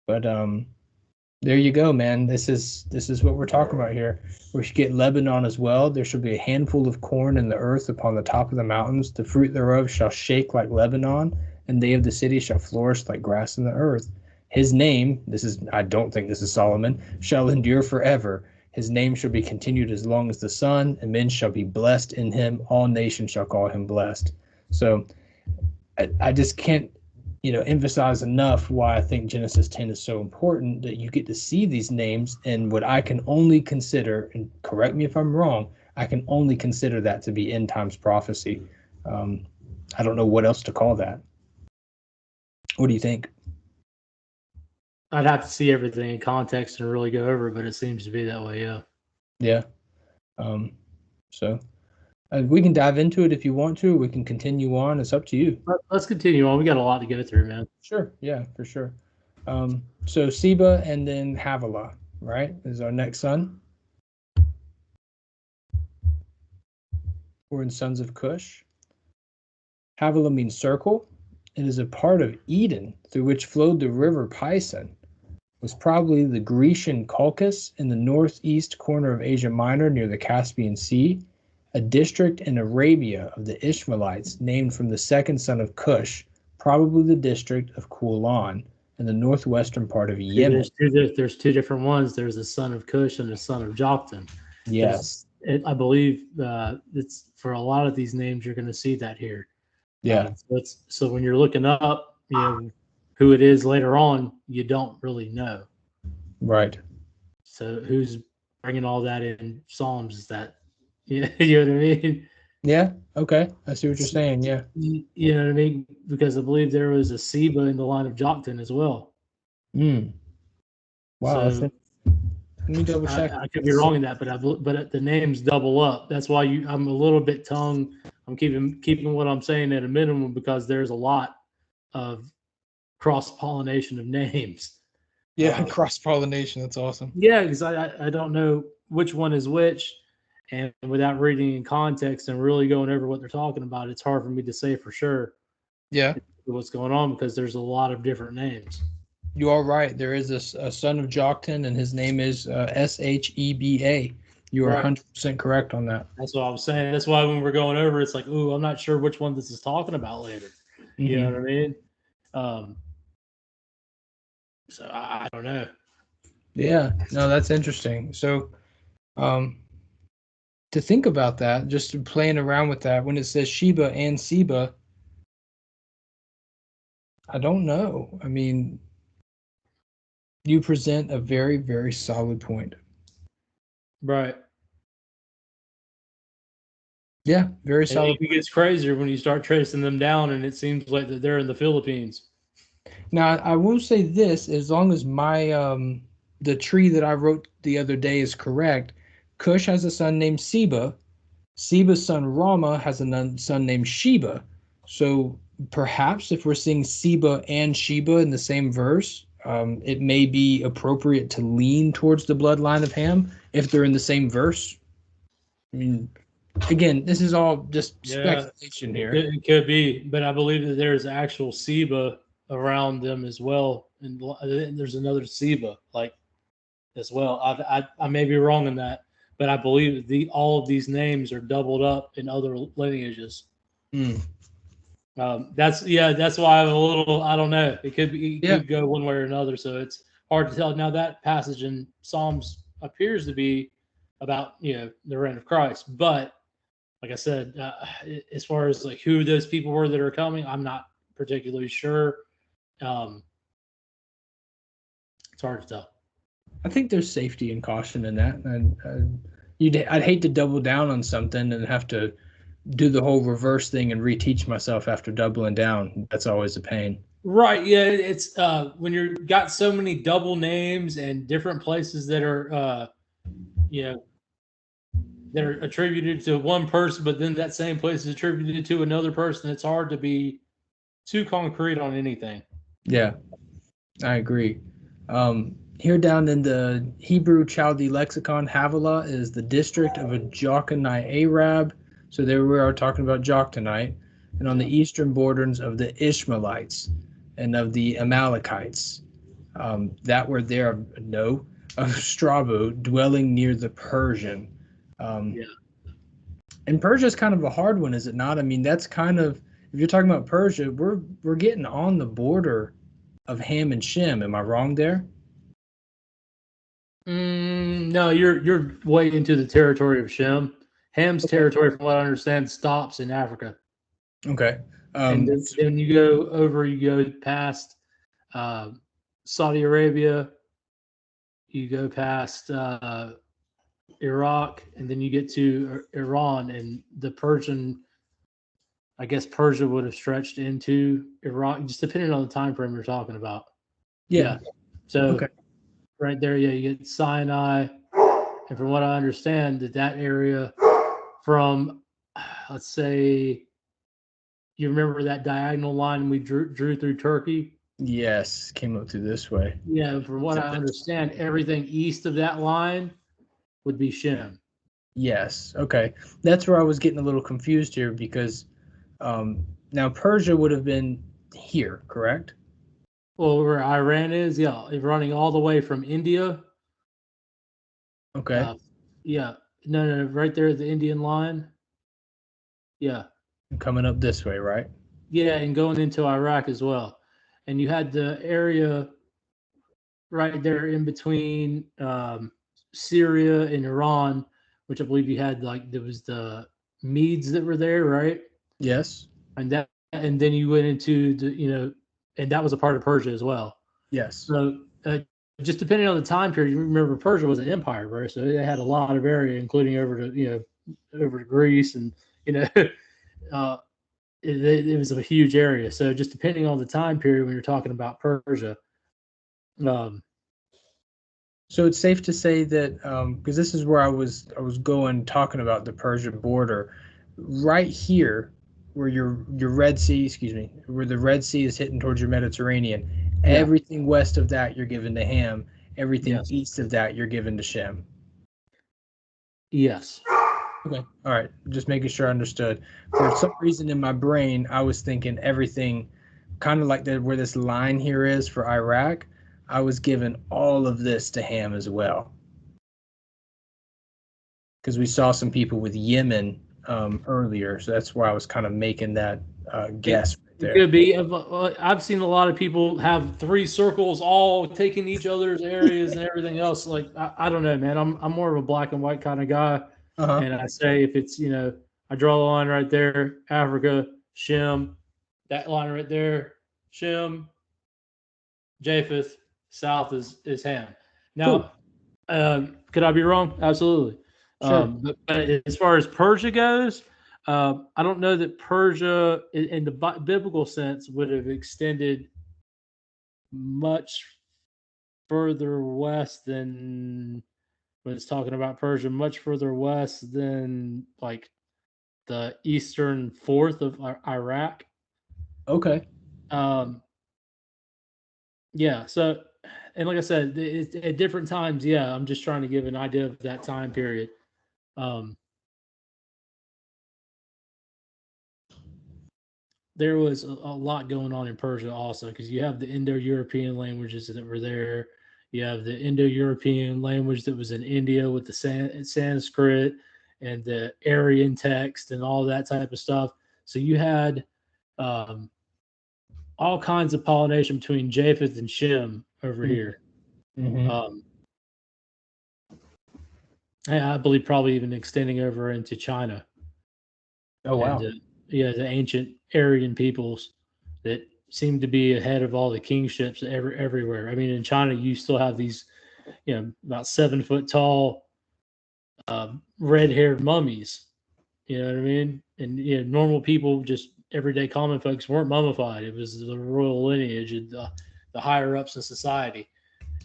But there you go, man. This is what we're talking about here. We should get Lebanon as well. There shall be a handful of corn in the earth upon the top of the mountains. The fruit thereof shall shake like Lebanon, and they of the city shall flourish like grass in the earth. His name, I don't think this is Solomon, shall endure forever. His name shall be continued as long as the sun, and men shall be blessed in him. All nations shall call him blessed. So I just can't, emphasize enough why I think Genesis 10 is so important, that you get to see these names and what I can only consider, and correct me if I'm wrong, I can only consider that to be end times prophecy. I don't know what else to call that. What do you think? I'd have to see everything in context and really go over it, but it seems to be that way, yeah. Yeah. So we can dive into it if you want to. We can continue on. It's up to you. Let's continue on. We got a lot to go through, man. Sure. Yeah, for sure. So Seba and then Havilah, right, is our next son. We're in Sons of Cush. Havilah means circle. It is a part of Eden through which flowed the river Pison. Was probably the Grecian Colchis in the northeast corner of Asia Minor near the Caspian Sea, a district in Arabia of the Ishmaelites named from the second son of Cush, probably the district of Kulan in the northwestern part of Yemen. There's two different ones. There's the son of Cush and the son of Joktan. Yes. I believe it's for a lot of these names, you're going to see that here. Yeah. So when you're looking up, who it is later on, you don't really know. Right. So who's bringing all that in Psalms is that, you know what I mean? Yeah. Okay. I see what you're saying. Yeah. You know what I mean? Because I believe there was a Seba in the line of Joktan as well. Wow. So, let me double check. I could be wrong in that, but the names double up. That's why I'm a little bit tongue. I'm keeping what I'm saying at a minimum because there's a lot of cross-pollination of names. Yeah, cross-pollination. That's awesome. Yeah, because I don't know which one is which, and without reading in context and really going over what they're talking about, it's hard for me to say for sure Yeah, what's going on because there's a lot of different names. you are right. There is a son of Joktan, and his name is Sheba. You are Right. 100% correct on that. That's what I was saying. That's why when we're going over, it's like, ooh, I'm not sure which one this is talking about later. You know what I mean? So I don't know. Yeah, no, that's interesting. So, to think about that, just playing around with that, when it says Sheba and Seba, I don't know. I mean, you present a very, very solid point. Right. Yeah, very It solid. even gets crazier when you start tracing them down, and it seems like that they're in the Philippines. Now, I will say this: as long as my the tree that I wrote the other day is correct, Cush has a son named Seba. Seba's son Rama has a son named Sheba. So perhaps if we're seeing Seba and Sheba in the same verse, it may be appropriate to lean towards the bloodline of Ham if they're in the same verse. I mean, again, this is all just speculation here. It could be, but I believe that there's actual Seba around them as well, and there's another Seba like as well. I may be wrong in that, but I believe all of these names are doubled up in other lineages. That's why I'm a little, I don't know. It could go one way or another, so it's hard to tell. Now that passage in Psalms appears to be about the reign of Christ, but like I said, as far as like who those people were that are coming, I'm not particularly sure. It's hard to tell. I think there's safety and caution in that, and I'd hate to double down on something and have to do the whole reverse thing and reteach myself after doubling down. That's always a pain. Right. Yeah. It's when you've got so many double names and different places that are, that are attributed to one person, but then that same place is attributed to another person. It's hard to be too concrete on anything. Yeah, I agree. Here down in the Hebrew Chaldee lexicon, Havilah is the district of a Joktanite Arab. So there we are talking about Joktanite. And on the eastern borders of the Ishmaelites and of the Amalekites, that were there, of Strabo, dwelling near the Persian. And Persia is kind of a hard one, is it not? I mean, that's kind of, if you're talking about Persia, we're getting on the border of Ham and Shem. Am I wrong there? No, you're way into the territory of Shem. Ham's territory, from what I understand, stops in Africa. Okay. And then you go past Saudi Arabia, you go past Iraq, and then you get to Iran, and the Persian, I guess Persia would have stretched into Iraq, just depending on the time frame you're talking about. Yeah. So right there, you get Sinai, and from what I understand, that area from, let's say, you remember that diagonal line we drew through Turkey? Yes, came up through this way. Yeah, from what I understand, everything east of that line would be Shem. Yes. Okay. That's where I was getting a little confused here because now Persia would have been here, correct? Well, where Iran is, running all the way from India. Okay. No, right there at the Indian line. Yeah. Coming up this way, right? Yeah, and going into Iraq as well. And you had the area right there in between Syria and Iran, which I believe you had there was the Medes that were there, right? Yes. And then you went into the and that was a part of Persia as well. Yes. So just depending on the time period, you remember Persia was an empire, right? So it had a lot of area, including over to Greece, and it was a huge area. So just depending on the time period when you're talking about Persia. So it's safe to say that because this is where I was going talking about the Persian border, right here where your Red Sea, where the Red Sea is hitting towards your Mediterranean, Everything west of that, you're given to Ham. Everything Yes. east of that, you're given to Shem. Yes. Okay. All right. Just making sure I understood. For some reason in my brain, I was thinking everything kind of like where this line here is for Iraq. I was given all of this to Ham as well. Because we saw some people with Yemen earlier. So that's why I was kind of making that guess right there. Could be. I've seen a lot of people have 3 circles all taking each other's areas and everything else. Like, I don't know, man. I'm more of a black and white kind of guy. And I say if it's, I draw a line right there, Africa, Shem, that line right there, Shem, Japheth, south is Ham. Now, could I be wrong? Absolutely. Sure. But as far as Persia goes, I don't know that Persia, in the biblical sense, would have extended much further west than, when it's talking about Persia, much further west than like the eastern fourth of Iraq. Okay. Yeah. So, and like I said, at different times, yeah, I'm just trying to give an idea of that time period. There was a lot going on in Persia also, because you have the Indo-European languages that were there. You have the Indo-European language that was in India with the Sanskrit and the Aryan text and all that type of stuff. So you had all kinds of pollination between Japheth and Shem over here. Mm-hmm. I believe probably even extending over into China. Oh, wow. And, the ancient Aryan peoples that seem to be ahead of all the kingships everywhere. I mean, in China, you still have these, about 7 foot tall, red-haired mummies. You know what I mean? And normal people, just everyday common folks, weren't mummified. It was the royal lineage and the higher ups in society.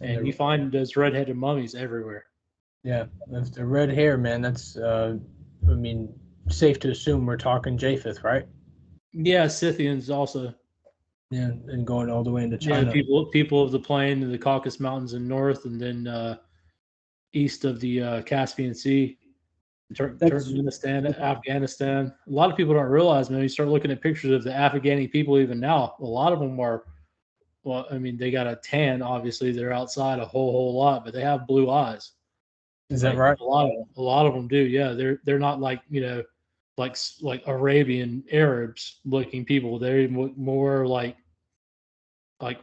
And you find those red-headed mummies everywhere. Yeah, that's the red hair, man. That's, safe to assume we're talking Japheth, right? Yeah, Scythians also. Yeah, and going all the way into China. Yeah, people of the plain and the Caucasus Mountains in north, and then east of the Caspian Sea, Turkmenistan, Afghanistan. A lot of people don't realize, man, you start looking at pictures of the Afghani people even now, a lot of them are, well, I mean, they got a tan, obviously. They're outside a whole lot, but they have blue eyes. Is that right? A lot of them do, yeah. They're not like, like Arabian Arabs looking people. They're more like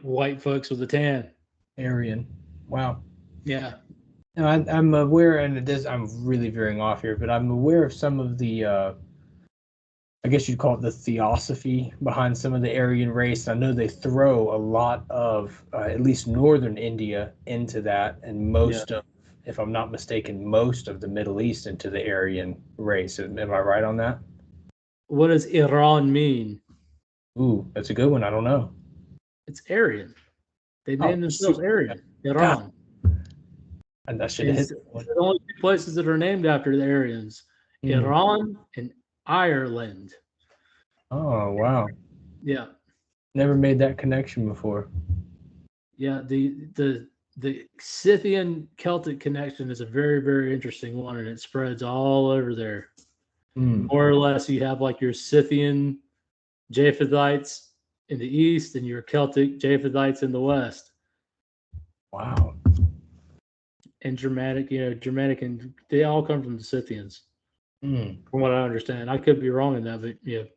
white folks with a tan. Aryan. Wow. Yeah. Now, I'm aware, and I'm really veering off here, but I'm aware of some of the, I guess you'd call it the theosophy behind some of the Aryan race. I know they throw a lot of, at least northern India into that, and most of, if I'm not mistaken, most of the Middle East into the Aryan race. Am I right on that? What does Iran mean? Ooh, that's a good one. I don't know. It's Aryan. They named themselves Aryan. Iran. And I should have hit the only 2 places that are named after the Aryans: Iran and Ireland. Oh, wow. Yeah. Never made that connection before. Yeah, the Scythian Celtic connection is a very, very interesting one, and it spreads all over there. More or less, you have like your Scythian Japhethites in the east and your Celtic Japhethites in the west. Wow. And Germanic, and they all come from the Scythians, from what I understand. I could be wrong in that, but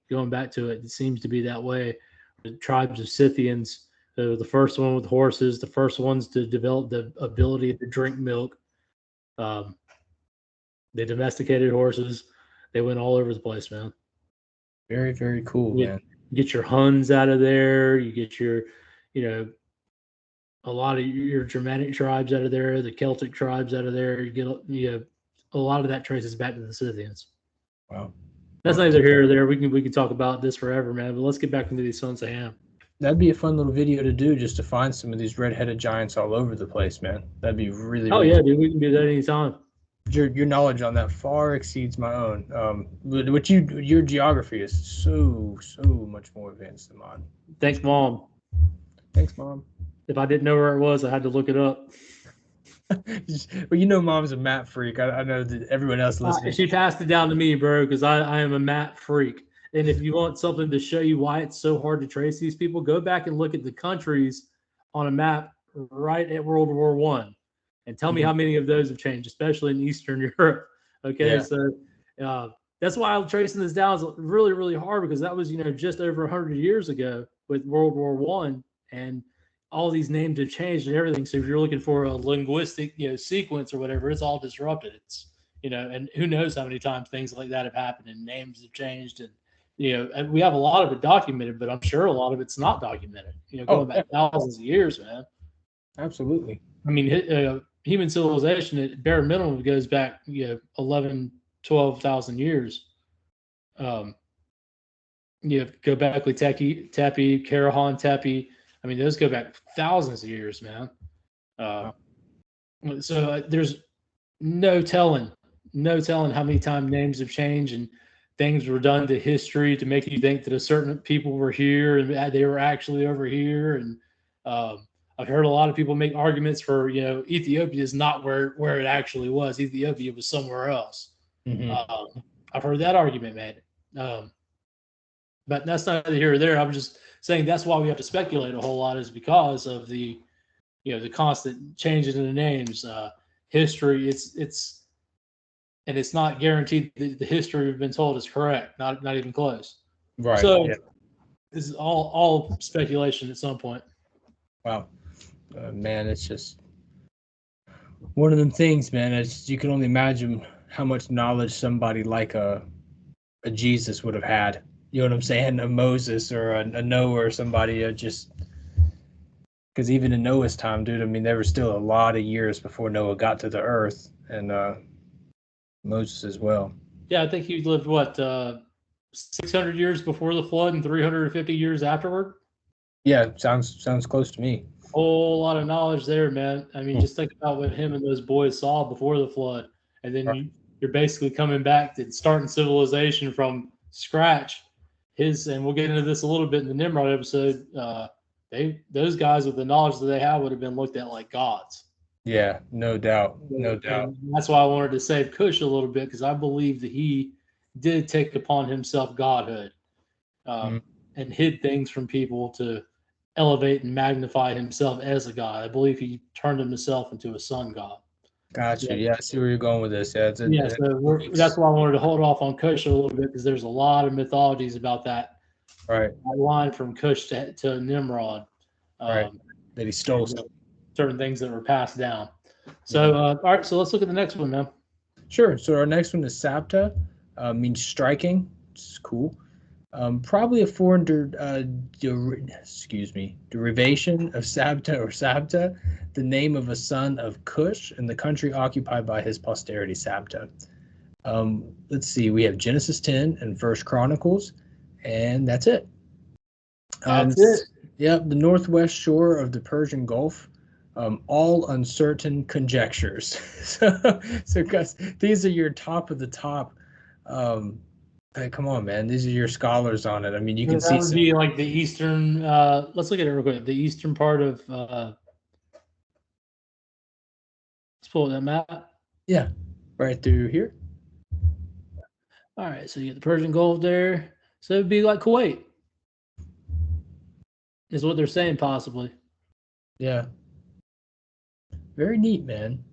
going back to it, it seems to be that way. The tribes of Scythians, the first one with horses, the first ones to develop the ability to drink milk. They domesticated horses. They went all over the place, man. Very, very cool, man. You get your Huns out of there. You get your, a lot of your Germanic tribes out of there, the Celtic tribes out of there. You get a lot of that traces back to the Scythians. Wow. That's neither here or there. We can talk about this forever, man. But let's get back into these Sons of Ham. That'd be a fun little video to do, just to find some of these red-headed giants all over the place, man. That'd be really. Oh, yeah, dude. We can do that anytime. Your knowledge on that far exceeds my own. Your geography is so much more advanced than mine. Thanks, Mom. Thanks, Mom. If I didn't know where it was, I had to look it up. Well, you know, Mom's a map freak. I know that everyone else listening. She passed it down to me, bro, because I am a map freak. And if you want something to show you why it's so hard to trace these people, go back and look at the countries on a map right at World War One, and tell me how many of those have changed, especially in Eastern Europe. Okay, Yeah. so that's why I'm tracing this down is really, really hard, because that was, just over 100 years ago with World War One, and all these names have changed and everything. So if you're looking for a linguistic, sequence or whatever, it's all disrupted. It's, and who knows how many times things like that have happened and names have changed, and and we have a lot of it documented, but I'm sure a lot of it's not documented. Going back thousands of years, man. Absolutely. I mean, human civilization at bare minimum goes back, 11, 12,000 years. Go back with Tepe, Karahan, Tepe. I mean, those go back thousands of years, man. So there's no telling how many times names have changed and things were done to history to make you think that a certain people were here and they were actually over here. And I've heard a lot of people make arguments for, Ethiopia is not where it actually was. Ethiopia was somewhere else. I've heard that argument made. But that's neither here or there. I'm just saying that's why we have to speculate a whole lot, is because of the, the constant changes in the names, history. And it's not guaranteed that the history we've been told is correct. Not even close. Right. So this is all speculation at some point. Wow, man, it's just one of them things, man. It's, you can only imagine how much knowledge somebody like a Jesus would have had. You know what I'm saying? A Moses or a Noah or somebody, just because even in Noah's time, dude, I mean, there were still a lot of years before Noah got to the earth, and Moses as well. Yeah, I think he lived 600 years before the flood and 350 years afterward. Yeah, sounds close to me. Whole lot of knowledge there, man. I mean, just think about what him and those boys saw before the flood, and then you're basically coming back to starting civilization from scratch. And we'll get into this a little bit in the Nimrod episode. Those guys with the knowledge that they have would have been looked at like gods. Yeah, no doubt. And that's why I wanted to save Cush a little bit, because I believe that he did take upon himself godhood, and hid things from people to elevate and magnify himself as a god. I believe he turned himself into a sun god. Gotcha. Yeah, I see where you're going with this. Yeah, so that's why I wanted to hold off on Cush a little bit, because there's a lot of mythologies about that. Right. That line from Cush to Nimrod. Right. That he stole certain things that were passed down. So, all right. So let's look at the next one now. Sure. So our next one is Sabta. Means striking. It's cool. Probably a foreign derivation of Sabta or Sabta, the name of a son of Cush and the country occupied by his posterity, Sabta. Let's see, we have Genesis 10 and First Chronicles, and that's it. That's it. Yep, the northwest shore of the Persian Gulf. All uncertain conjectures. So guys, these are your top of the top. Come on, man. These are your scholars on it. I mean, you can see. That would be like the eastern. Let's look at it real quick. The eastern part of. Let's pull that map. Yeah, right through here. All right, so you get the Persian Gulf there. So it'd be like Kuwait, is what they're saying, possibly. Yeah. Very neat, man.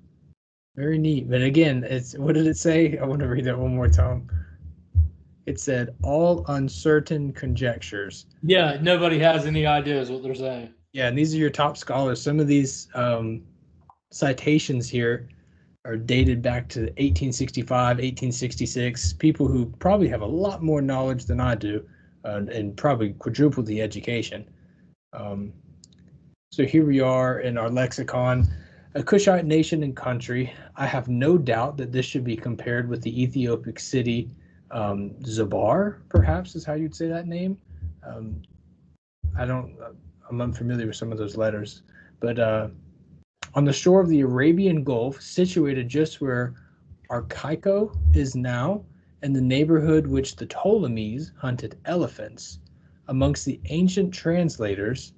Very neat. But again, what did it say? I want to read that one more time. It said, all uncertain conjectures. Yeah, nobody has any idea is what they're saying. Yeah, and these are your top scholars. Some of these citations here are dated back to 1865, 1866. People who probably have a lot more knowledge than I do, and probably quadruple the education. So here we are in our lexicon. A Cushite nation and country. I have no doubt that this should be compared with the Ethiopic city Zabar, perhaps is how you'd say that name. I'm unfamiliar with some of those letters, but on the shore of the Arabian Gulf, situated just where Archaiko is now, and the neighborhood which the Ptolemies hunted elephants. Amongst the ancient translators,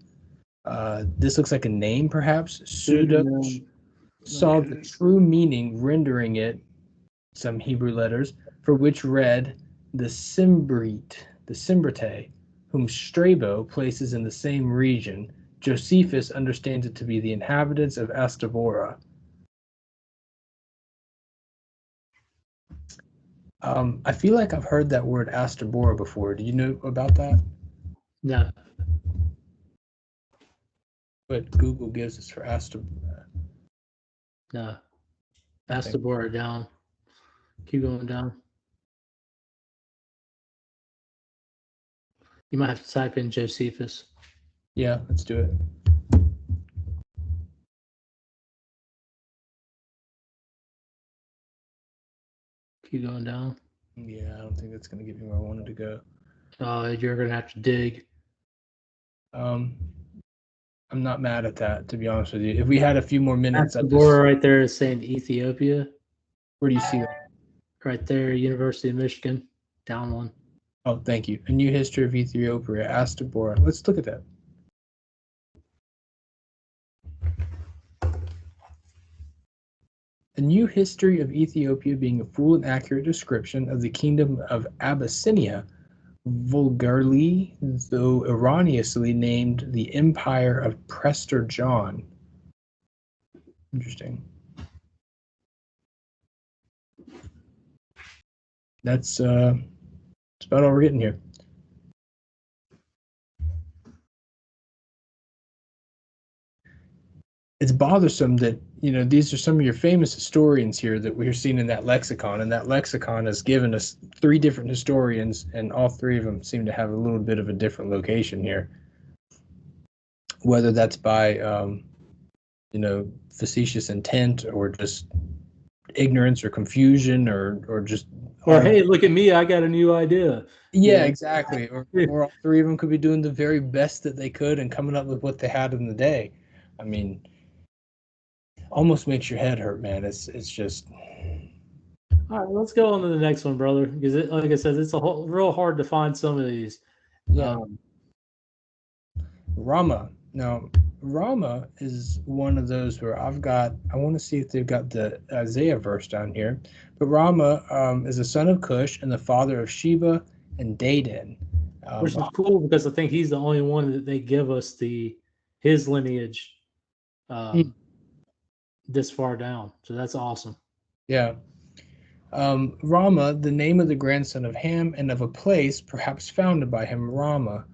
This looks like a name, perhaps. Pseudonym. Saw the Okay. true meaning, rendering it some Hebrew letters, for which read the Simbrite, whom Strabo places in the same region. Josephus understands it to be the inhabitants of Astabora. I feel like I've heard that word Astabora before. Do you know about that? No. What Google gives us for Astabora. No. Astabora down. Keep going down. You might have to type in Josephus. Yeah, let's do it. Keep going down. Yeah, I don't think that's going to get me where I wanted to go. You're going to have to dig. I'm not mad at that, to be honest with you. If we had a few more minutes, Astabora right there is saying Ethiopia. Where do you see that? Right there, University of Michigan. Down one. Oh, thank you. A New History of Ethiopia, Astabora. Let's look at that. A New History of Ethiopia being a full and accurate description of the kingdom of Abyssinia, vulgarly, though erroneously, named the Empire of Prester John. Interesting. That's about all we're getting here. It's bothersome that, you know, these are some of your famous historians here that we're seeing in that lexicon, and that lexicon has given us 3 different historians, and all 3 of them seem to have a little bit of a different location here. Whether that's by, you know, facetious intent or just ignorance or confusion or just... Or, hey, look at me, I got a new idea. Yeah, exactly. Or all 3 of them could be doing the very best that they could and coming up with what they had in the day. I mean, almost makes your head hurt, man. It's just... All right, let's go on to the next one, brother. Because, like I said, it's real hard to find some of these. Yeah. Rama. Now, Rama is one of those where I want to see if they've got the Isaiah verse down here. But Rama is the son of Cush and the father of Sheba and Dedan. Which is cool because I think he's the only one that they give us his lineage this far down. So that's awesome. Yeah. Rama, the name of the grandson of Ham and of a place perhaps founded by him, Rama.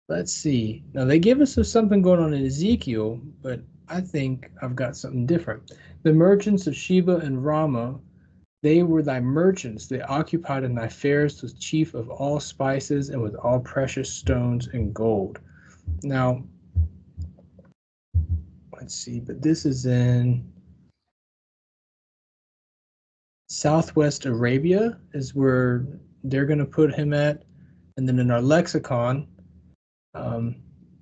Let's see. Now they give us something going on in Ezekiel, but I think I've got something different. The merchants of Sheba and Rama, they were thy merchants. They occupied in thy fairs with chief of all spices and with all precious stones and gold. Now, let's see, but this is in Southwest Arabia is where they're going to put him at. And then in our lexicon,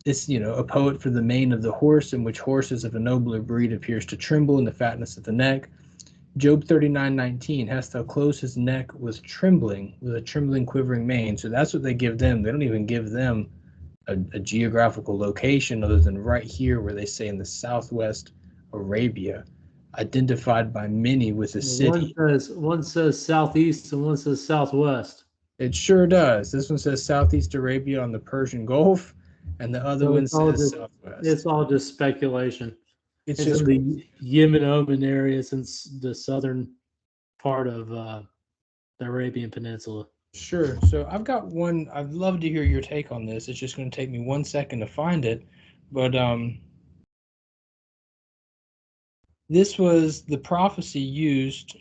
it's, you know, a poet for the mane of the horse, in which horses of a nobler breed appears to tremble in the fatness of the neck. Job 39:19, hast thou closed his neck with a trembling, quivering mane. So that's what they give them. They don't even give them a geographical location other than right here where they say in the Southwest Arabia, identified by many with a city. One says southeast and one says southwest. It sure does. This one says Southeast Arabia on the Persian Gulf, and the other one says Southwest. It's all just speculation. It's just the Yemen, Oman area since the southern part of the Arabian Peninsula. Sure. So I've got one. I'd love to hear your take on this. It's just going to take me 1 second to find it, but this was the prophecy used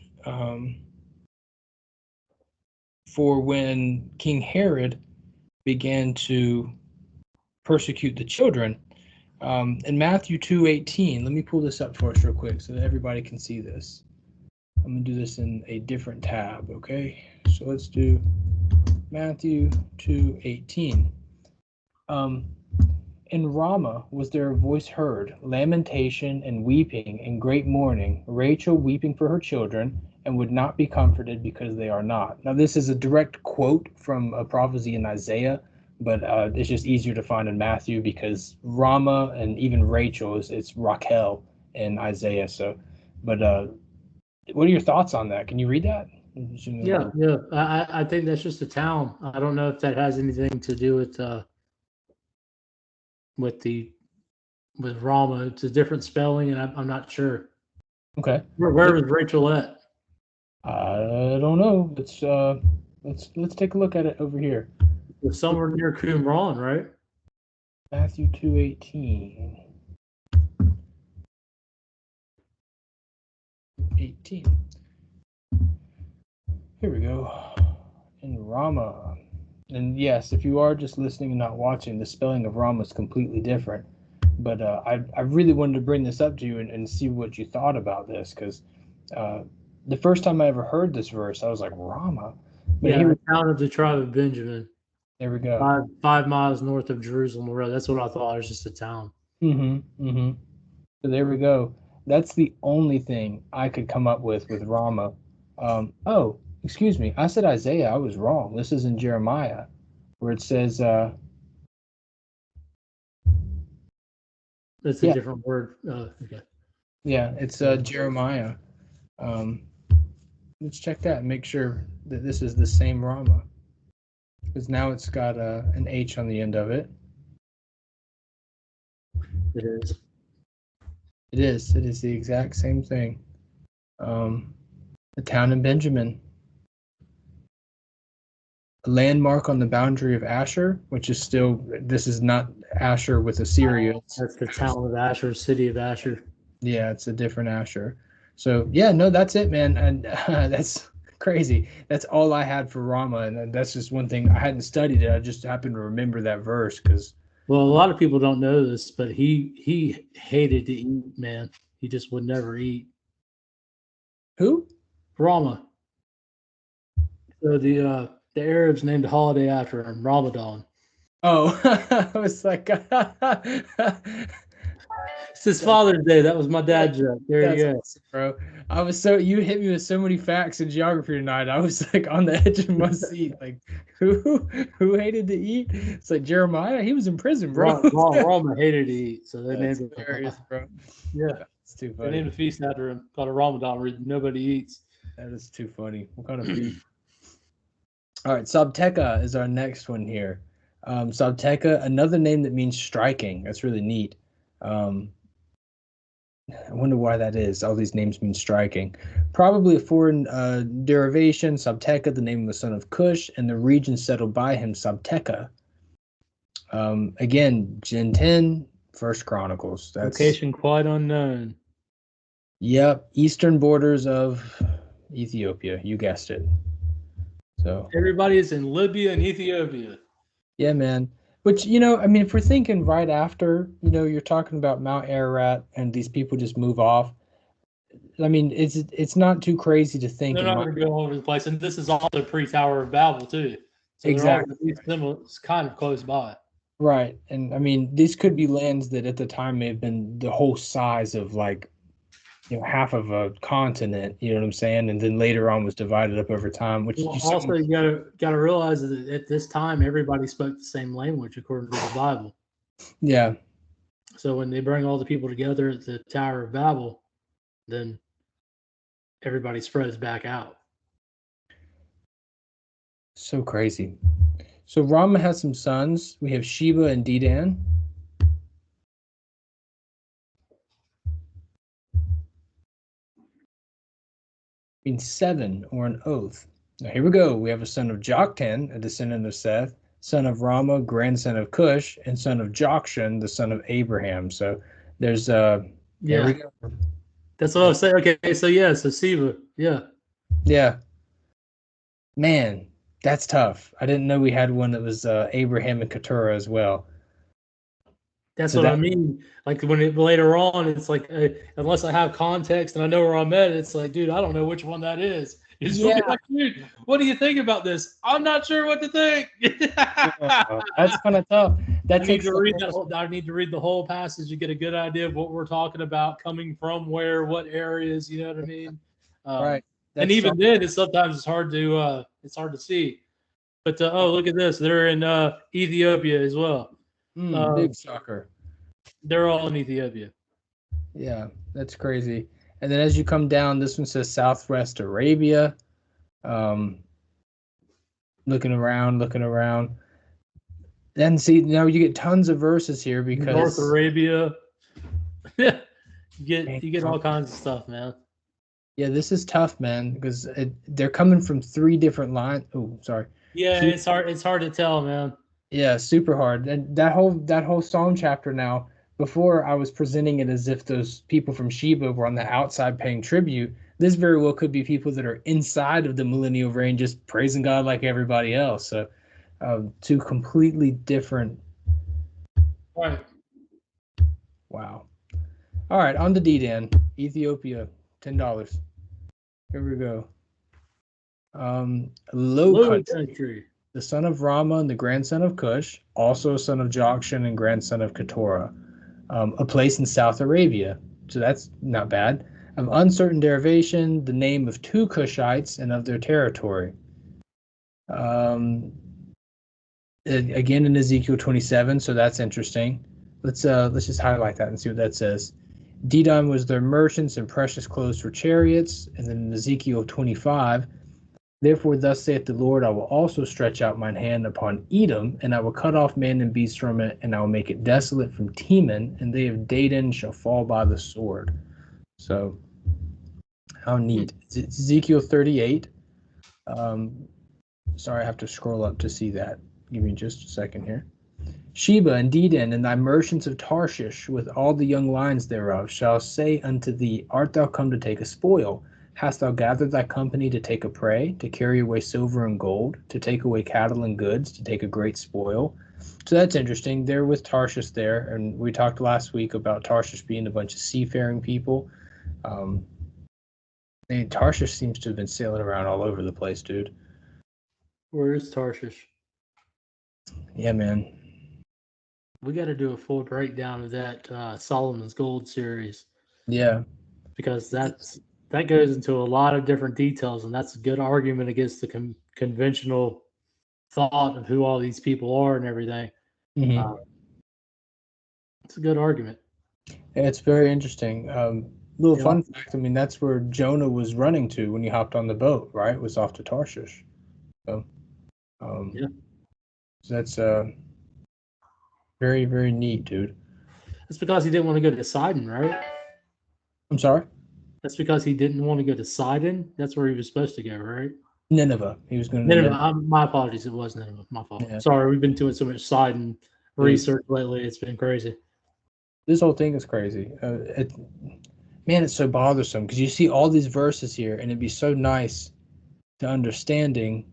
for when King Herod began to persecute the children. In Matthew 2:18, let me pull this up for us real quick so that everybody can see this. I'm going to do this in a different tab, okay? So let's do Matthew 2:18. In Ramah was there a voice heard, lamentation and weeping and great mourning, Rachel weeping for her children, and would not be comforted because they are not. Now, this is a direct quote from a prophecy in Isaiah, but it's just easier to find in Matthew because Rama and even Rachel it's Raquel in Isaiah. So, but what are your thoughts on that? Can you read that? Yeah. I think that's just a town. I don't know if that has anything to do with with Rama. It's a different spelling, and I'm not sure. Okay. Where was Rachel at? I don't know. Let's take a look at it over here. It was somewhere near Qumran, right? Matthew 2:18. 18. Here we go. In Rama. And yes, if you are just listening and not watching, the spelling of Rama is completely different. But I really wanted to bring this up to you and see what you thought about this, because the first time I ever heard this verse, I was like, Rama? But Yeah, here, the town of the tribe of Benjamin, there we go. 5 miles north of Jerusalem Road. That's what I thought. It was just a town. So there we go. That's the only thing I could come up with Rama. Oh, excuse me. I said Isaiah. I was wrong. This is in Jeremiah, where it says, That's a different word. Okay. Yeah, it's Jeremiah. Let's check that and make sure that this is the same Rama, because now it's got an H on the end of it. It is. It is. It is the exact same thing. The town in Benjamin. A landmark on the boundary of Asher, which is still, this is not Asher with Assyria. That's the town of Asher, city of Asher. Yeah, it's a different Asher. So yeah, no, that's it, man. And that's crazy. That's all I had for Rama, and that's just one thing. I hadn't studied it. I just happened to remember that verse because. Well, a lot of people don't know this, but he hated to eat, man. He just would never eat. Who? Rama. So the Arabs named a holiday after him, Ramadan. Oh, I was like, it's his Father's Day. That was my dad's joke. There you go, awesome, bro. I was you hit me with so many facts in geography tonight. I was like on the edge of my seat. Like, who hated to eat? It's like Jeremiah. He was in prison, bro. Rama hated to eat, so they named it. Hilarious, bro. Yeah, it's too funny. They named a feast after him called a Ramadan, where nobody eats. That is too funny. What kind of feast? All right, Sabteca is our next one here. Sabteca, another name that means striking. That's really neat. I wonder why that is. All these names mean striking. Probably a foreign derivation. Sabteca, the name of the son of Cush, and the region settled by him, Sabteca. Again, Gen 10, First Chronicles. That's, location quite unknown. Yep, eastern borders of Ethiopia. You guessed it. So everybody is in Libya and Ethiopia. Yeah, man. Which, I mean, if we're thinking right after, you're talking about Mount Ararat and these people just move off. I mean, it's not too crazy to think. They're not going to go all over the place. And this is also pre-Tower of Babel, too. So exactly. It's kind of close by. Right. And, I mean, these could be lands that at the time may have been the whole size of, like, half of a continent, you know what I'm saying? And then later on was divided up over time, which also you gotta realize that at this time everybody spoke the same language according to the Bible. Yeah. So when they bring all the people together at the Tower of Babel, then everybody spreads back out. So crazy. So Rama has some sons. We have Sheba and Dedan. Means 7 or an oath. Now here we go. We have a son of Joktan, a descendant of Seth, son of Rama, grandson of Cush, and son of Jokshan, the son of Abraham. So there's there we go. That's what I was saying. Okay, so Sheba, yeah. Man, that's tough. I didn't know we had one that was Abraham and Keturah as well. That's what I mean. Like later on, it's like unless I have context and I know where I'm at, it's like, dude, I don't know which one that is. Like, dude, what do you think about this? I'm not sure what to think. That's kind of tough. I need to read the whole passage to get a good idea of what we're talking about, coming from where, what areas. You know what I mean? Right. And even then, sometimes it's hard to see. But look at this. They're in Ethiopia as well. Big shocker. They're all in Ethiopia. Yeah, that's crazy. And then as you come down, this one says Southwest Arabia. Looking around. Then see, now you get tons of verses here because North Arabia. you get all kinds of stuff, man. Yeah, this is tough, man, because they're coming from 3 different lines. Oh, sorry. Yeah, it's hard. It's hard to tell, man. Yeah, super hard. And that whole Psalm chapter now. Before I was presenting it as if those people from Sheba were on the outside paying tribute. This very well could be people that are inside of the millennial reign, just praising God like everybody else. So, 2 completely different. Right. Wow. All right, on to Dedan, Ethiopia, $10. Here we go. Low country. The son of Rama and the grandson of Cush, also son of Jokshan and grandson of Keturah. A place in South Arabia. So that's not bad. Of uncertain derivation, the name of 2 Cushites and of their territory. Again in Ezekiel 27, so that's interesting. Let's just highlight that and see what that says. Dedan was their merchants and precious clothes for chariots. And then in Ezekiel 25, therefore thus saith the Lord, I will also stretch out mine hand upon Edom, and I will cut off man and beast from it, and I will make it desolate from Teman, and they of Dedan shall fall by the sword. So, how neat. It's Ezekiel 38. Sorry, I have to scroll up to see that. Give me just a second here. Sheba and Dedan and thy merchants of Tarshish with all the young lions thereof shall say unto thee, art thou come to take a spoil? Hast thou gathered thy company to take a prey, to carry away silver and gold, to take away cattle and goods, to take a great spoil? So that's interesting. They're with Tarshish there, and we talked last week about Tarshish being a bunch of seafaring people. Tarshish seems to have been sailing around all over the place, dude. Where is Tarshish? Yeah, man. We got to do a full breakdown of that Solomon's Gold series. Yeah, because that goes into a lot of different details, and that's a good argument against the conventional thought of who all these people are and everything. Mm-hmm. It's a good argument. Yeah, it's very interesting. Little fun fact, I mean, that's where Jonah was running to when he hopped on the boat, right? It was off to Tarshish. So, yeah. So that's very, very neat, dude. That's because he didn't want to go to Sidon, right? I'm sorry? That's because he didn't want to go to Sidon. That's where he was supposed to go, right? Nineveh. He was going to Nineveh. My apologies. It was Nineveh. My fault. Yeah. Sorry, we've been doing so much Sidon research lately. It's been crazy. This whole thing is crazy. Man, it's so bothersome because you see all these verses here, and it'd be so nice to understanding.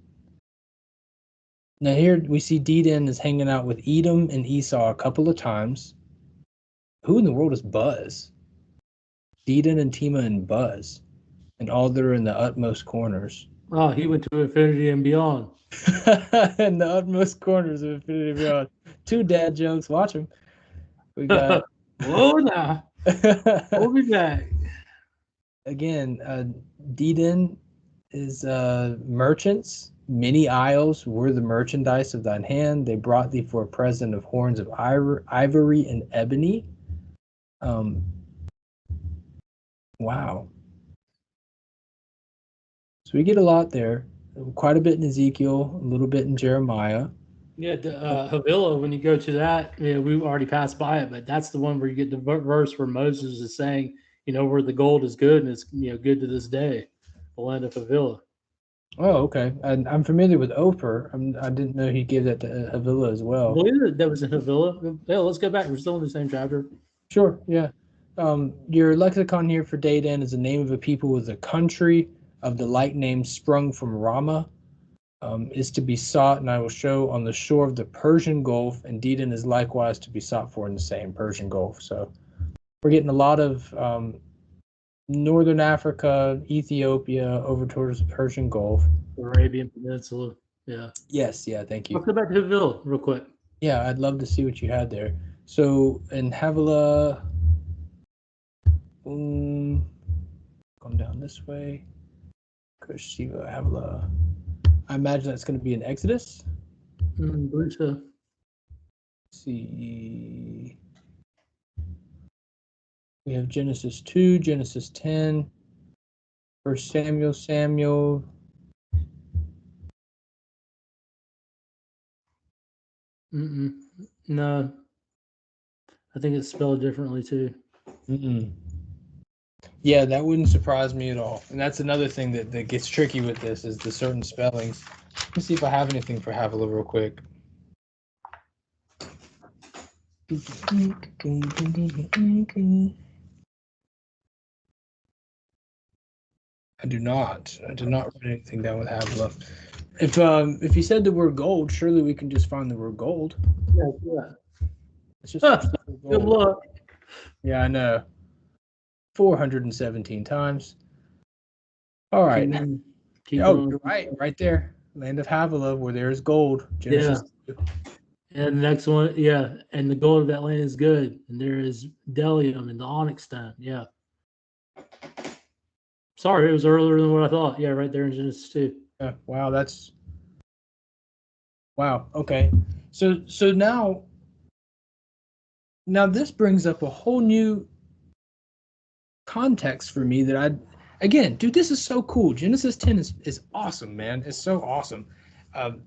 Now here we see Dedan is hanging out with Edom and Esau a couple of times. Who in the world is Buz? Dedan and Tema and Buz, and all that are in the utmost corners. Oh, he went to infinity and beyond. In the utmost corners of infinity and beyond. 2 dad jokes. Watch them. We got. Whoa, now. We'll be back. Again, Dedan is merchants. Many isles were the merchandise of thine hand. They brought thee for a present of horns of ivory and ebony. Wow. So we get a lot there. Quite a bit in Ezekiel, a little bit in Jeremiah. Yeah, Havilah, when you go to that, we already passed by it, but that's the one where you get the verse where Moses is saying, where the gold is good and it's good to this day, the land of Havilah. Oh, okay. I'm familiar with Ophir. I didn't know he gave that to Havilah as well. I believe that was in Havilah. Yeah, let's go back. We're still in the same chapter. Sure, yeah. Your lexicon here for Dedan is the name of a people with a country of the like name sprung from Rama, is to be sought, and I will show on the shore of the Persian Gulf, and Dedan is likewise to be sought for in the same Persian Gulf. So we're getting a lot of Northern Africa, Ethiopia, over towards the Persian Gulf. Arabian Peninsula, yeah. Yes, yeah, thank you. Let's go back to Havilah real quick. Yeah, I'd love to see what you had there. So in Havilah, come down this way. Cush, Sheba, Havilah. I imagine that's going to be in Exodus. I believe so. Let's see. We have Genesis 2, Genesis 10, 1 Samuel. No, I think it's spelled differently too. Yeah, that wouldn't surprise me at all. And that's another thing that gets tricky with this is the certain spellings. Let me see if I have anything for Havilah real quick. I do not write anything down with Havilah. If you said the word gold, surely we can just find the word gold. Yeah. It's just good luck. Yeah, I know. 417 times. All right. Keep oh, going. You're right there. Land of Havilah, where there is gold. Genesis 2. And the next one, yeah, and the gold of that land is good, and there is bdellium and the onyx stone. Yeah. Sorry, it was earlier than what I thought. Yeah, right there in Genesis 2. Yeah. Wow. Okay. So now this brings up a whole new context for me that dude, this is so cool. Genesis 10 is awesome, man. It's so awesome.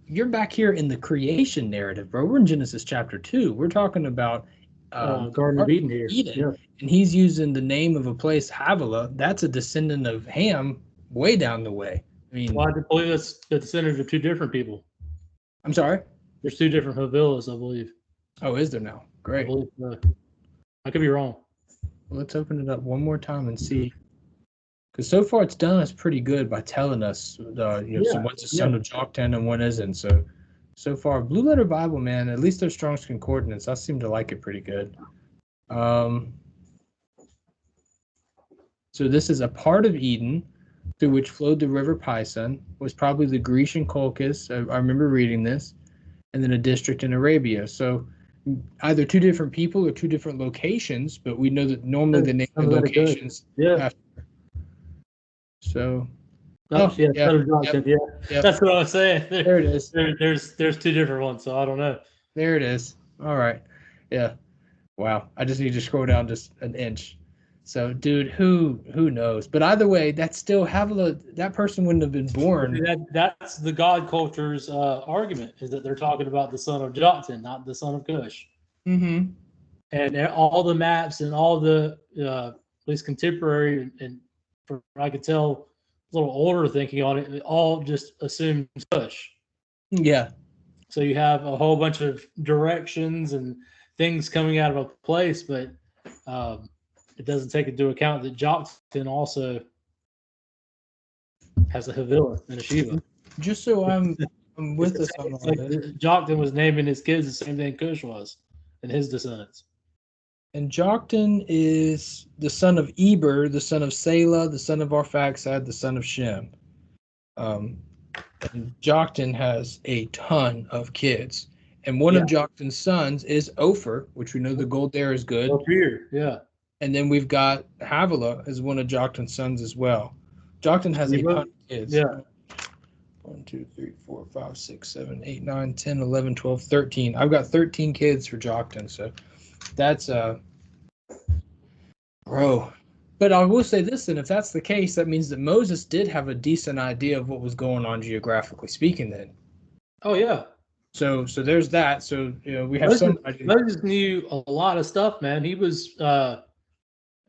You're back here in the creation narrative, bro. We're in Genesis chapter 2. We're talking about Garden of Eden here. Yeah. And he's using the name of a place, Havilah. That's a descendant of Ham way down the way. I mean, I believe that's the descendant of two different people. I'm sorry? There's two different Havilahs, I believe. Oh, is there now? Great. I could be wrong. Well, let's open it up one more time and see. Because so far it's done us pretty good by telling us, so one's a son of Joktan and one isn't. So far, Blue Letter Bible, man, at least their Strong's Concordance, I seem to like it pretty good. So this is a part of Eden through which flowed the river Pison, was probably the Grecian Colchis. I remember reading this, and then a district in Arabia. So either two different people or two different locations, but we know that normally the name of the locations. Yeah. So. That's what I was saying. There it is. There's two different ones, so I don't know. There it is. All right. Yeah. Wow. I just need to scroll down just an inch. So, dude, who knows? But either way, that's still Havilah. That person wouldn't have been born. That's the God culture's argument, is that they're talking about the son of Joktan, not the son of Cush. Mm-hmm. And all the maps and all the at least contemporary and from what I could tell, a little older thinking on it all just assumes Cush. Yeah. So you have a whole bunch of directions and things coming out of a place, but it doesn't take into account that Joktan also has a Havilah and a Sheba. Just so I'm with us on all this. Joktan was naming his kids the same thing Cush was and his descendants. And Joktan is the son of Eber, the son of Selah, the son of Arphaxad, the son of Shem. And Joktan has a ton of kids. And one of Joktan's sons is Ophir, which we know the gold there is good. Ophir, yeah. And then we've got Havilah as one of Joktan's sons as well. Joktan has a ton of kids. Yeah. 1, 2, 3, 4, 5, 6, 7, 8, 9, 10, 11, 12, 13. I've got 13 kids for Joktan, so that's bro. But I will say this, and if that's the case, that means that Moses did have a decent idea of what was going on geographically speaking then. Oh yeah. So there's that. So we have Moses knew a lot of stuff, man. He was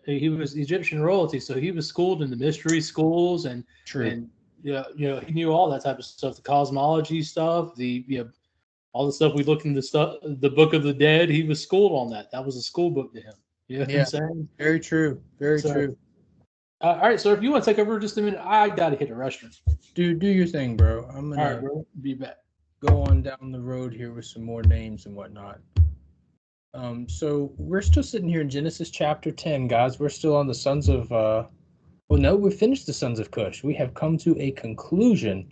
Egyptian royalty, so he was schooled in the mystery schools and he knew all that type of stuff, the cosmology stuff, all the stuff we look in the Book of the Dead. He was schooled on that. That was a school book to him. You know what I'm saying? Very true. Very true. All right, so if you want to take over just a minute, I gotta hit a restroom. Do your thing, bro. I'm gonna all right, bro. Be back. Go on down the road here with some more names and whatnot. So we're still sitting here in Genesis chapter 10, guys. We're still on the sons of we finished the sons of Cush. We have come to a conclusion.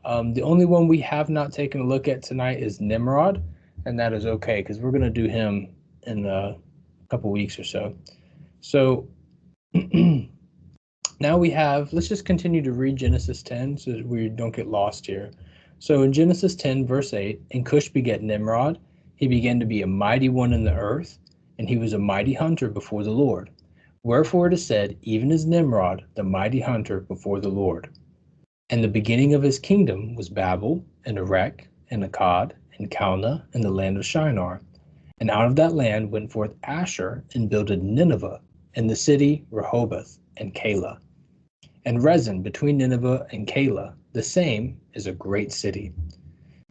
The only one we have not taken a look at tonight is Nimrod, and that is okay because we're gonna do him in a couple weeks or so. So now we have, let's just continue to read Genesis 10 so that we don't get lost here. So in Genesis 10, verse 8, and Cush begat Nimrod. He began to be a mighty one in the earth, and he was a mighty hunter before the Lord. Wherefore it is said, even as Nimrod, the mighty hunter before the Lord. And the beginning of his kingdom was Babel, and Erech, and Akkad, and Calneh, and the land of Shinar. And out of that land went forth Asher, and builded Nineveh, and the city Rehoboth, and Calah. And Rezin between Nineveh and Calah, the same is a great city.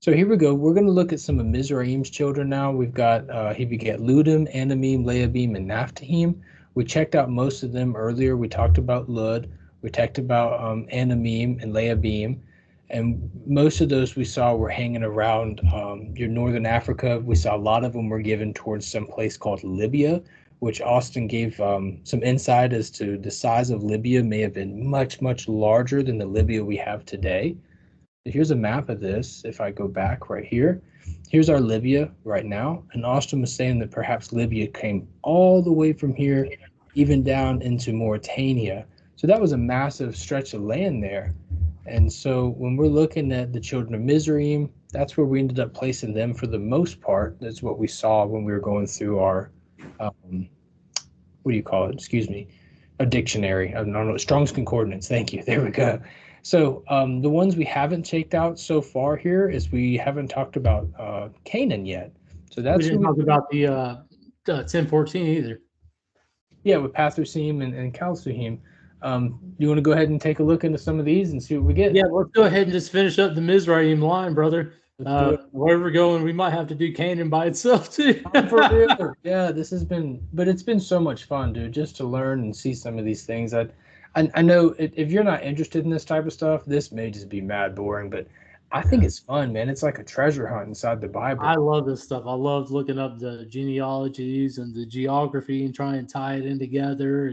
So here we go. We're going to look at some of Mizraim's children now. We've got, he begat Ludim, Anamim, Leabim, and Naphtahim. We checked out most of them earlier. We talked about Lud. We talked about Anamim and Leabim. And most of those we saw were hanging around your northern Africa. We saw a lot of them were given towards some place called Libya, which Austin gave some insight as to the size of Libya may have been much, much larger than the Libya we have today. Here's a map of this. If I go back right here, here's our Libya right now. And Austin was saying that perhaps Libya came all the way from here, even down into Mauritania. So that was a massive stretch of land there. And so when we're looking at the children of Mizraim, that's where we ended up placing them for the most part. That's what we saw when we were going through our, what do you call it? Excuse me, a dictionary. I don't know, Strong's Concordance. Thank you. There we go. So the ones we haven't checked out so far here is we haven't talked about Canaan yet. So that's we didn't talk about the 1014 either. Yeah, with Pathrusim and Kalsuhim. You want to go ahead and take a look into some of these and see what we get? Yeah, let's go ahead and just finish up the Mizraim line, brother. Where we're going, we might have to do Canaan by itself too. For real. Yeah, this has been, but it's been so much fun, dude, just to learn and see some of these things. I know if you're not interested in this type of stuff, this may just be mad boring, but I think it's fun, man. It's like a treasure hunt inside the Bible. I love this stuff. I love looking up the genealogies and the geography and trying to tie it in together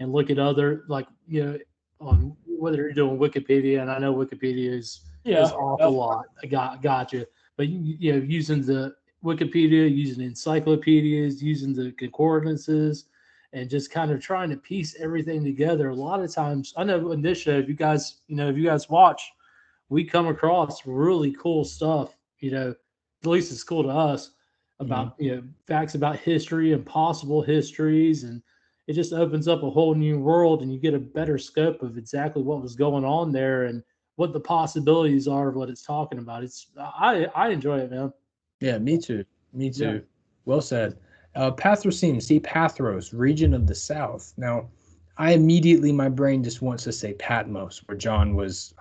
and look at other, like, you know, on whether you're doing Wikipedia, and I know Wikipedia is awful lot. I got you. But you know, using the Wikipedia, using encyclopedias, using the concordances, and just kind of trying to piece everything together. A lot of times, I know in this show, if you guys watch, we come across really cool stuff, you know, at least it's cool to us about, you know, facts about history and possible histories. And it just opens up a whole new world, and you get a better scope of exactly what was going on there and what the possibilities are of what it's talking about. I enjoy it, man. Yeah, me too. Yeah. Well said. Pathrusim, see Pathros, region of the south. Now, my brain just wants to say Patmos, where John was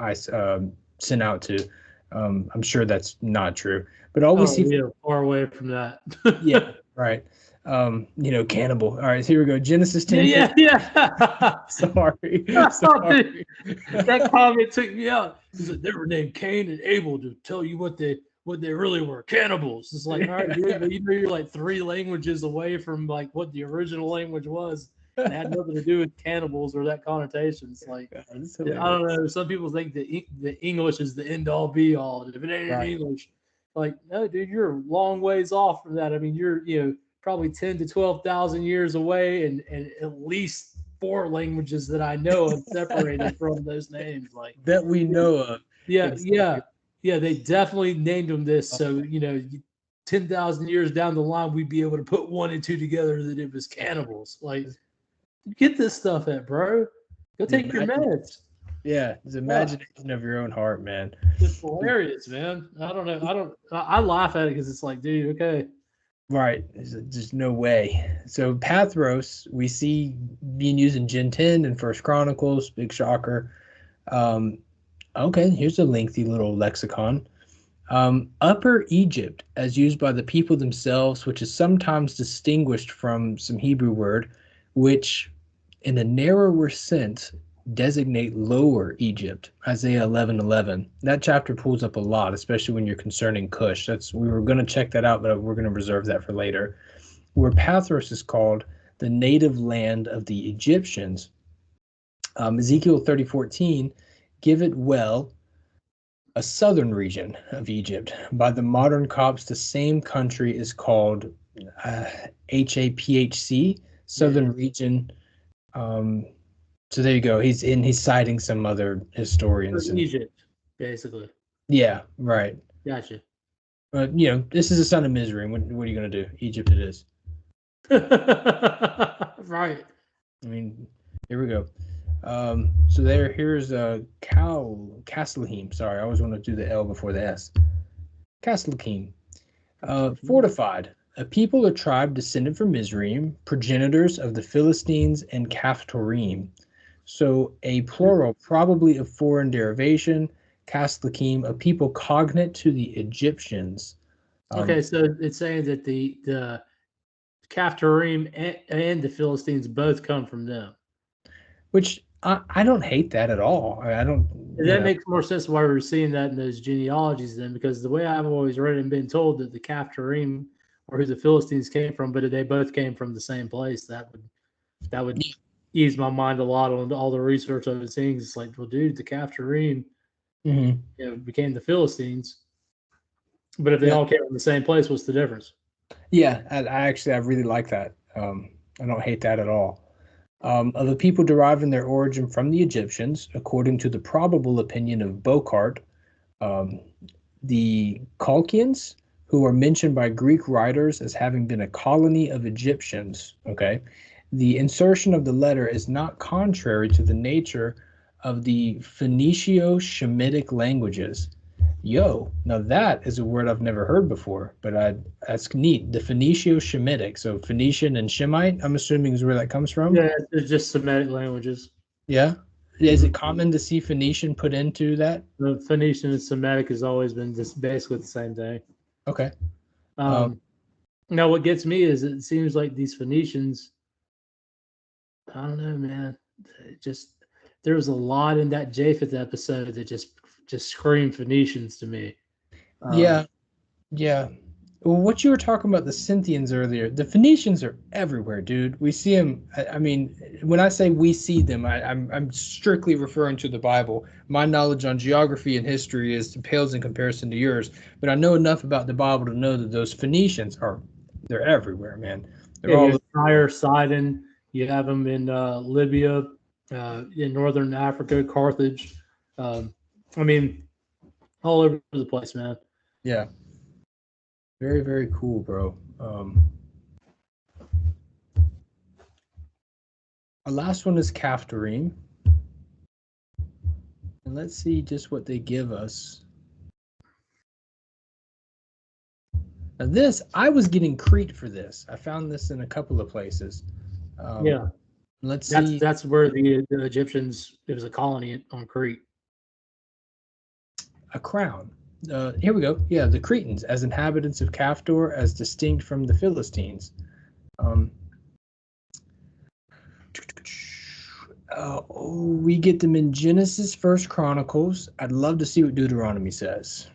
sent out to. I'm sure that's not true, but always far away from that. Yeah, right. You know, cannibal. All right, so here we go. Genesis 10. Yeah. Sorry. That comment took me out. He said they were named Cain and Abel to tell you what they really were, cannibals. It's like, all right, dude, you know, you're like 3 languages away from like what the original language was. It had nothing to do with cannibals or that connotation. It's like, I don't know. Some people think that the English is the end all be all. If it ain't in English, like, no, dude, you're a long ways off from that. I mean, you're, you know, probably 10 to 12,000 years away, and at least 4 languages that I know have separated from those names, like that we know of. Yeah, exactly. Yeah. They definitely named them this, so you know, 10,000 years down the line, we'd be able to put 1 and 2 together that it was cannibals. Like, get this stuff at, bro. Go take your meds. Yeah, it's imagination of your own heart, man. It's hilarious, man. I don't know. I laugh at it because it's like, dude, okay. Right. There's just no way. So Pathros, we see being used in Gen 10 and First Chronicles. Big shocker. Okay, here's a lengthy little lexicon. Upper Egypt, as used by the people themselves, which is sometimes distinguished from some Hebrew word, which in a narrower sense designate Lower Egypt. Isaiah 11:11. That chapter pulls up a lot, especially when you're concerning Cush. We were going to check that out, but we're going to reserve that for later. Where Pathros is called the native land of the Egyptians. Ezekiel 30:14, give it well, a southern region of Egypt. By the modern Copts, the same country is called HAPHC, southern region. So there you go. He's citing some other historians. Egypt, basically. Yeah, right. Gotcha. But this is a son of misery. What are you going to do? Egypt it is. Right. I mean, here we go. So here's Castlehim. Sorry, I always want to do the L before the S. Castlehim. Fortified. A people or tribe descended from Mizraim, progenitors of the Philistines and Caphtorim. So a plural, probably of foreign derivation. Castlehim, a people cognate to the Egyptians. Okay, so it's saying that the Caphtorim and the Philistines both come from them. Which I don't hate that at all. I don't. That makes more sense why we're seeing that in those genealogies then, because the way I've always read and been told that the Caphtorim or who the Philistines came from, but they both came from the same place, that would ease my mind a lot on all the research I've been seeing. It's like, well, dude, the Caphtorim became the Philistines. But if they all came from the same place, what's the difference? Yeah, I really like that. I don't hate that at all. Of a people deriving their origin from the Egyptians, according to the probable opinion of Bocart, the Colchians, who are mentioned by Greek writers as having been a colony of Egyptians. Okay, the insertion of the letter is not contrary to the nature of the Phoenicio-Shemitic languages. Now that is a word I've never heard before, but that's neat. The Phoenicio-Shemitic, so Phoenician and Shemite, I'm assuming is where that comes from. Yeah, it's just Semitic languages. Yeah. Is it common to see Phoenician put into that? The Phoenician and Semitic has always been just basically the same thing. Okay. Now, what gets me is it seems like these Phoenicians, I don't know, man. There was a lot in that Japheth episode that just screamed Phoenicians to me. Yeah. Well, what you were talking about the Scythians earlier, the Phoenicians are everywhere, dude. We see them. I mean, when I say we see them, I'm strictly referring to the Bible. My knowledge on geography and history pales in comparison to yours, but I know enough about the Bible to know that those Phoenicians they're everywhere, man. They're all Tyre, Sidon. You have them in Libya, in northern Africa, Carthage. I mean, all over the place, man. Yeah. Very, very cool, bro. Our last one is Caphtorim. And let's see just what they give us. Now I was getting Crete for this. I found this in a couple of places. Yeah. Let's see. That's where the Egyptians, it was a colony on Crete. A crown. Here we go. Yeah, the Cretans as inhabitants of Caphtor as distinct from the Philistines. We get them in Genesis, First Chronicles. I'd love to see what Deuteronomy says.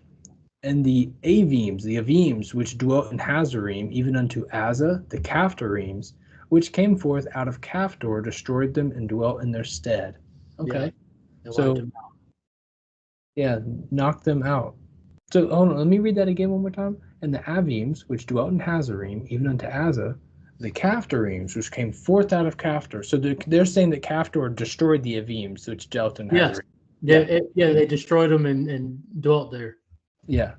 And the Avims, which dwelt in Hazarim, even unto Azza, the Caphtorims, which came forth out of Caphtor, destroyed them and dwelt in their stead. Okay. Yeah, so, knocked them out. So, hold on, let me read that again one more time. And the Avims, which dwelt in Hazarim, even unto Azza, the Caphtorims, which came forth out of Caphtor. So they're saying that Caphtor destroyed the Avims, which dwelt in Hazarim. Yeah, they destroyed them and dwelt there. Yeah.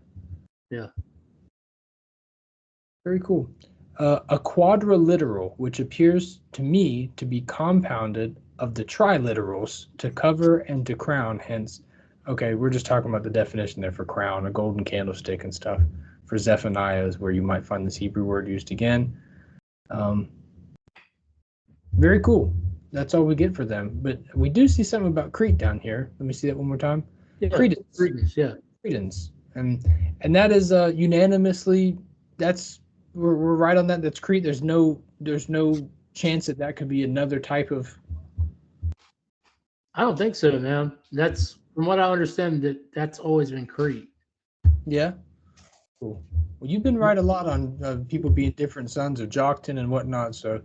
Very cool. A quadriliteral, which appears to me to be compounded of the triliterals, to cover and to crown, hence. Okay, we're just talking about the definition there for crown, a golden candlestick and stuff. For Zephaniah is where you might find this Hebrew word used again. Very cool. That's all we get for them. But we do see something about Crete down here. Let me see that one more time. Yeah, Cretans. Yeah. Cretans. And that is unanimously, we're right on that. That's Crete. There's no chance that could be another type of. I don't think so, man. That's from what I understand that's always been Crete. Yeah. Cool. Well, you've been right a lot on people being different sons of Joktan and whatnot. So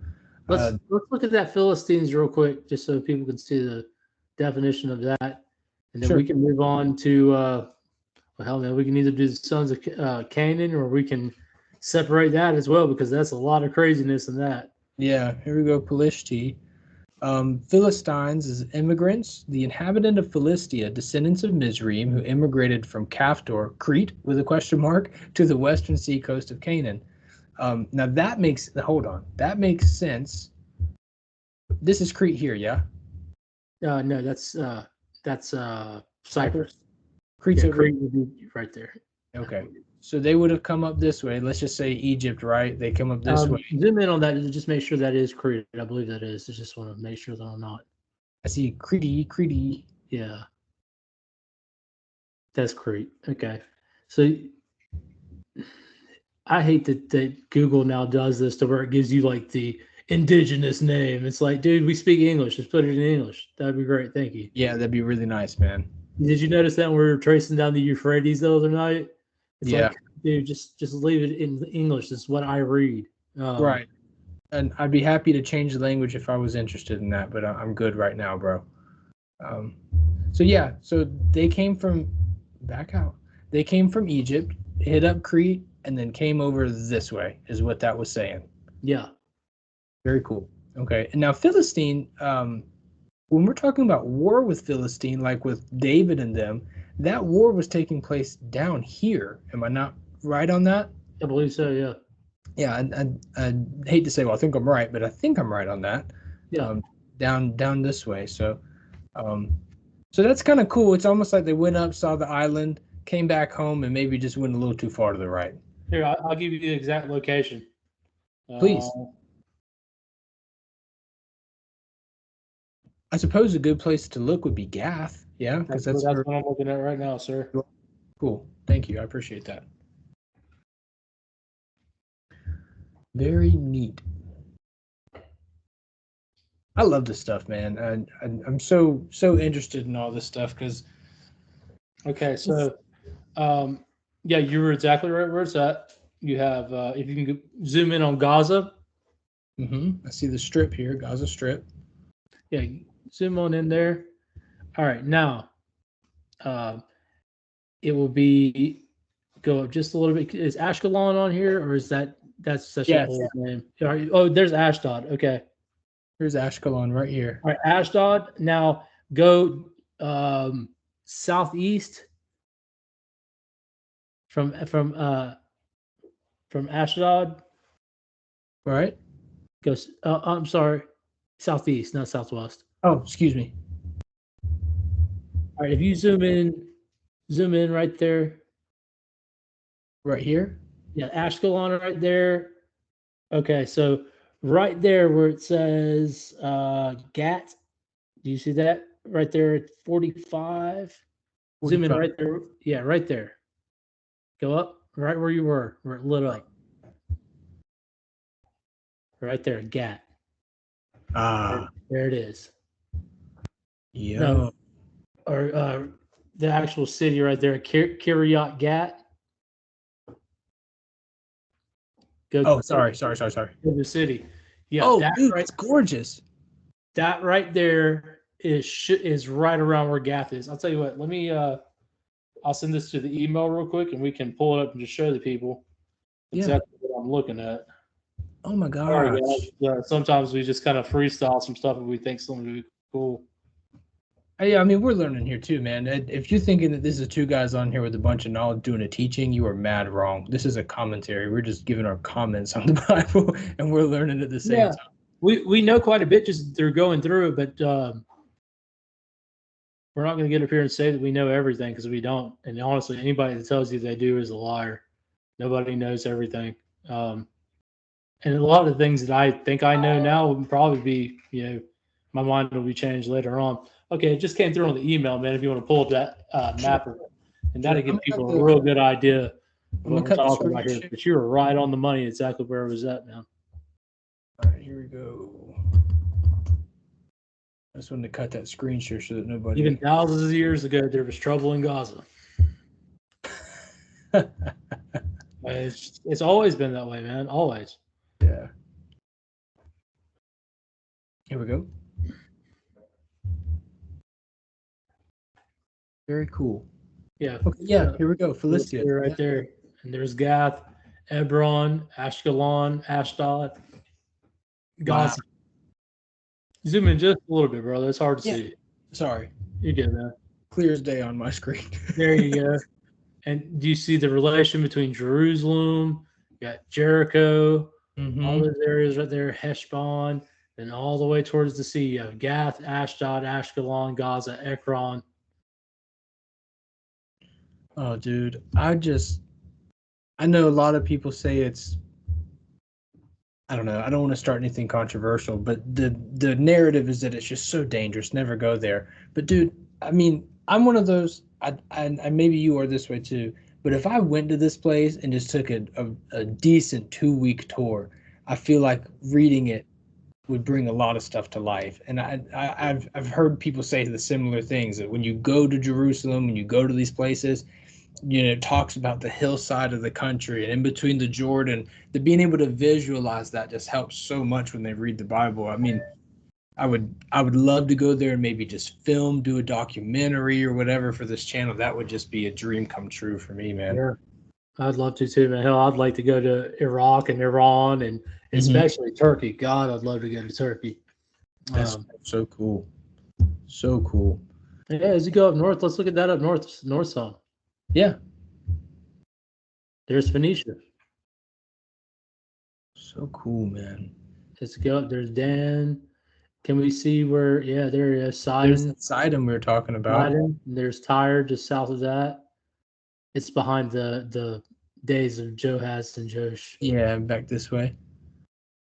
let's look at that Philistines real quick, just so people can see the definition of that, and then we can move on to. Well, hell, man, we can either do the sons of Canaan, or we can separate that as well, because that's a lot of craziness in that. Yeah. Here we go. Pelishti. Philistines is immigrants, the inhabitant of Philistia, descendants of Mizraim, who immigrated from Kaftor, Crete, with a question mark, to the western sea coast of Canaan. Now that makes, hold on, that makes sense. This is Crete here, yeah? No, that's Cyprus. Crete's Yeah, over. Crete would be right there. Okay. So they would have come up this way. Let's just say Egypt, right? They come up this way. Zoom in on that and just make sure that is Crete. I believe that is. I just want to make sure that I'm not. I see Crete. Yeah. That's Crete. Okay. So I hate that Google now does this to where it gives you like the indigenous name. It's like, dude, we speak English. Just put it in English. That'd be great. Thank you. Yeah, that'd be really nice, man. Did you notice that when we were tracing down the Euphrates the other night? It's Yeah. like, dude, just leave it in English. This is what I read. Right. And I'd be happy to change the language if I was interested in that, but I'm good right now, bro. So yeah, so they came from back out. They came from Egypt, hit up Crete, and then came over this way, is what that was saying. Yeah. Very cool. Okay. And now Philistine, when we're talking about war with Philistine, like with David and them, that war was taking place down here. Am I not right on that? I believe so, yeah. Yeah, I hate to say, well, I think I'm right, but I think I'm right on that. Yeah. Down this way. So that's kind of cool. It's almost like they went up, saw the island, came back home, and maybe just went a little too far to the right. Here, I'll give you the exact location. Please. I suppose a good place to look would be Gath. Yeah, because that's what I'm looking at right now, sir. Cool. Thank you. I appreciate that. Very neat. I love this stuff, man. I'm so interested in all this stuff because. Okay, so, yeah, you were exactly right where it's at. You have, if you can zoom in on Gaza. I see the strip here, Gaza Strip. Yeah, zoom on in there. All right, now, it will be go up just a little bit. Is Ashkelon on here, or is that's such an old name? Oh, there's Ashdod. Okay. Here's Ashkelon right here. All right, Ashdod. Now go southeast from Ashdod. Right. Goes. I'm sorry, southeast, not southwest. Oh, excuse me. All right, if you zoom in right there. Right here? Yeah, Ashkelon right there. Okay, so right there where it says Gat, do you see that right there at 45? Zoom in right there. Yeah, right there. Go up right where you were, where it lit up. Right there, Gat. There it is. Yeah. No, or the actual city right there, Kiryat Gat. Sorry. The city. Yeah. Oh, dude, it's gorgeous. That right there is right around where Gath is. I'll tell you what. Let me. I'll send this to the email real quick, and we can pull it up and just show the people exactly what I'm looking at. Oh my gosh. Sorry, guys. Sometimes we just kind of freestyle some stuff and we think something would be cool. Yeah, I mean, we're learning here too, man. If you're thinking that this is two guys on here with a bunch of knowledge doing a teaching, you are mad wrong. This is a commentary. We're just giving our comments on the Bible, and we're learning at the same time. We know quite a bit just through going through it, but we're not going to get up here and say that we know everything because we don't. And honestly, anybody that tells you they do is a liar. Nobody knows everything. And a lot of the things that I think I know now will probably be, my mind will be changed later on. Okay, it just came through on the email, man. If you want to pull up that mapper, and that'll give people a real good idea of what we're talking about here. But you were right on the money, exactly where it was at, man. All right, here we go. I just wanted to cut that screen share so that nobody. Even thousands of years ago, there was trouble in Gaza. It's always been that way, man. Always. Yeah. Here we go. Very cool. Yeah. Okay, yeah, here we go. Philistia. Right there. And there's Gath, Hebron, Ashkelon, Ashdod, Gaza. Zoom in just a little bit, bro. That's hard to Yeah. see. Sorry. You get that. Clear as day on my screen. There you go. And do you see the relation between Jerusalem, you got Jericho, all those areas right there, Heshbon, and all the way towards the sea. You have Gath, Ashdod, Ashkelon, Gaza, Ekron. Oh, dude. I know a lot of people say it's, I don't know. I don't want to start anything controversial, but the narrative is that it's just so dangerous. Never go there. But dude, I mean, I'm one of those. I maybe you are this way too. But if I went to this place and just took a decent 2-week tour, I feel like reading it would bring a lot of stuff to life. And I've heard people say the similar things, that when you go to Jerusalem, when you go to these places, it talks about the hillside of the country and in between the Jordan, the being able to visualize that just helps so much when they read the Bible. I mean, I would love to go there and maybe just film, do a documentary or whatever for this channel. That would just be a dream come true for me, man. Yeah. I'd love to too, man. Hell, I'd like to go to Iraq and Iran and especially Turkey. God, I'd love to go to Turkey. That's so cool. So cool. Yeah, as you go up north, let's look at that up north some. Yeah. There's Phoenicia. So cool, man. Let's go up. There's Dan. Can we see where? Yeah, there is Sidon. There's Sidon we were talking about. Sidon. There's Tyre just south of that. It's behind the days of Johaz and Josh. Yeah, back this way.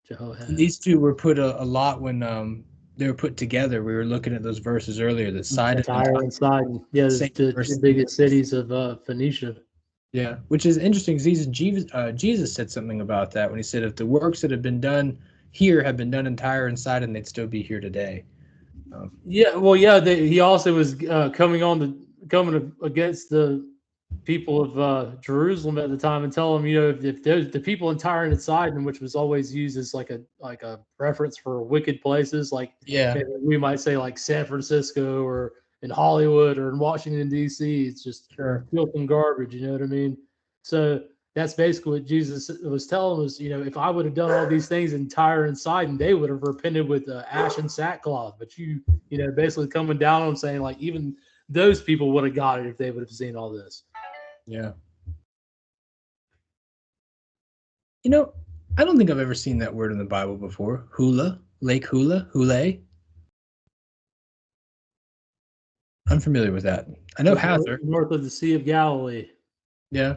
Jehoahaz. These two were put a lot when they were put together. We were looking at those verses earlier. The Sidon, Tyre and Sidon. Yeah, the two biggest cities of Phoenicia. Yeah, which is interesting because Jesus said something about that when he said if the works that have been done here have been done in Tyre and Sidon, they'd still be here today. Yeah, well, yeah. He also was coming against the people of Jerusalem at the time and tell them, if the people in Tyre and Sidon, which was always used as like a reference for wicked places, like we might say like San Francisco or in Hollywood or in Washington D.C. It's just filth and garbage. You know what I mean? So that's basically what Jesus was telling us. If I would have done all these things in Tyre and Sidon, they would have repented with ash and sackcloth. But basically coming down on them saying like even those people would have got it if they would have seen all this. Yeah. I don't think I've ever seen that word in the Bible before. Hula, Lake Hula, Hule. I'm familiar with that. I know Hazor. North of the Sea of Galilee. Yeah.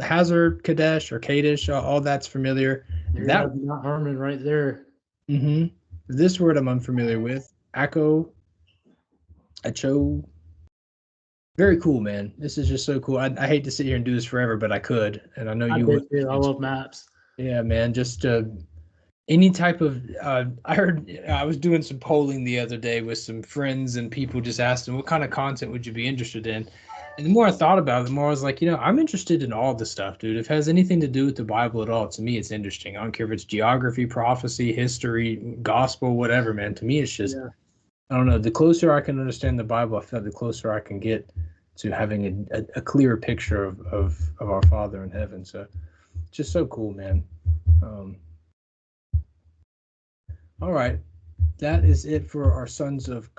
Hazor, Kadesh, or Kadesh, all that's familiar. That not Herman right there. Mm-hmm. This word I'm unfamiliar with. Acho. Very cool, man. This is just so cool. I hate to sit here and do this forever, but I could, and I know you would. I love maps. Yeah, man. Just any type of. I heard I was doing some polling the other day with some friends, and people just asked them, "What kind of content would you be interested in?" And the more I thought about it, the more I was like, I'm interested in all the stuff, dude. If it has anything to do with the Bible at all, to me, it's interesting. I don't care if it's geography, prophecy, history, gospel, whatever, man. To me, it's just. Yeah. I don't know. The closer I can understand the Bible, I feel like the closer I can get to having a clearer picture of our Father in heaven. So, just so cool, man. All right, that is it for our sons of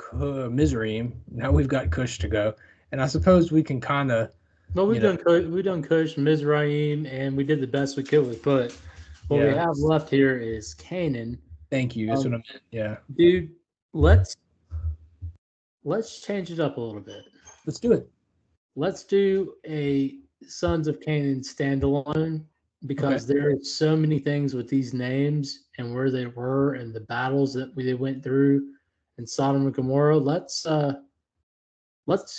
Mizraim. Now we've got Cush to go, and I suppose we can kind of. Well, we've done Cush, Mizraim, and we did the best we could with. But what we have left here is Canaan. Thank you. That's what I meant. Yeah, dude. Let's change it up a little bit. Let's do it. Let's do a Sons of Canaan standalone because there are so many things with these names and where they were and the battles that they went through in Sodom and Gomorrah. Let's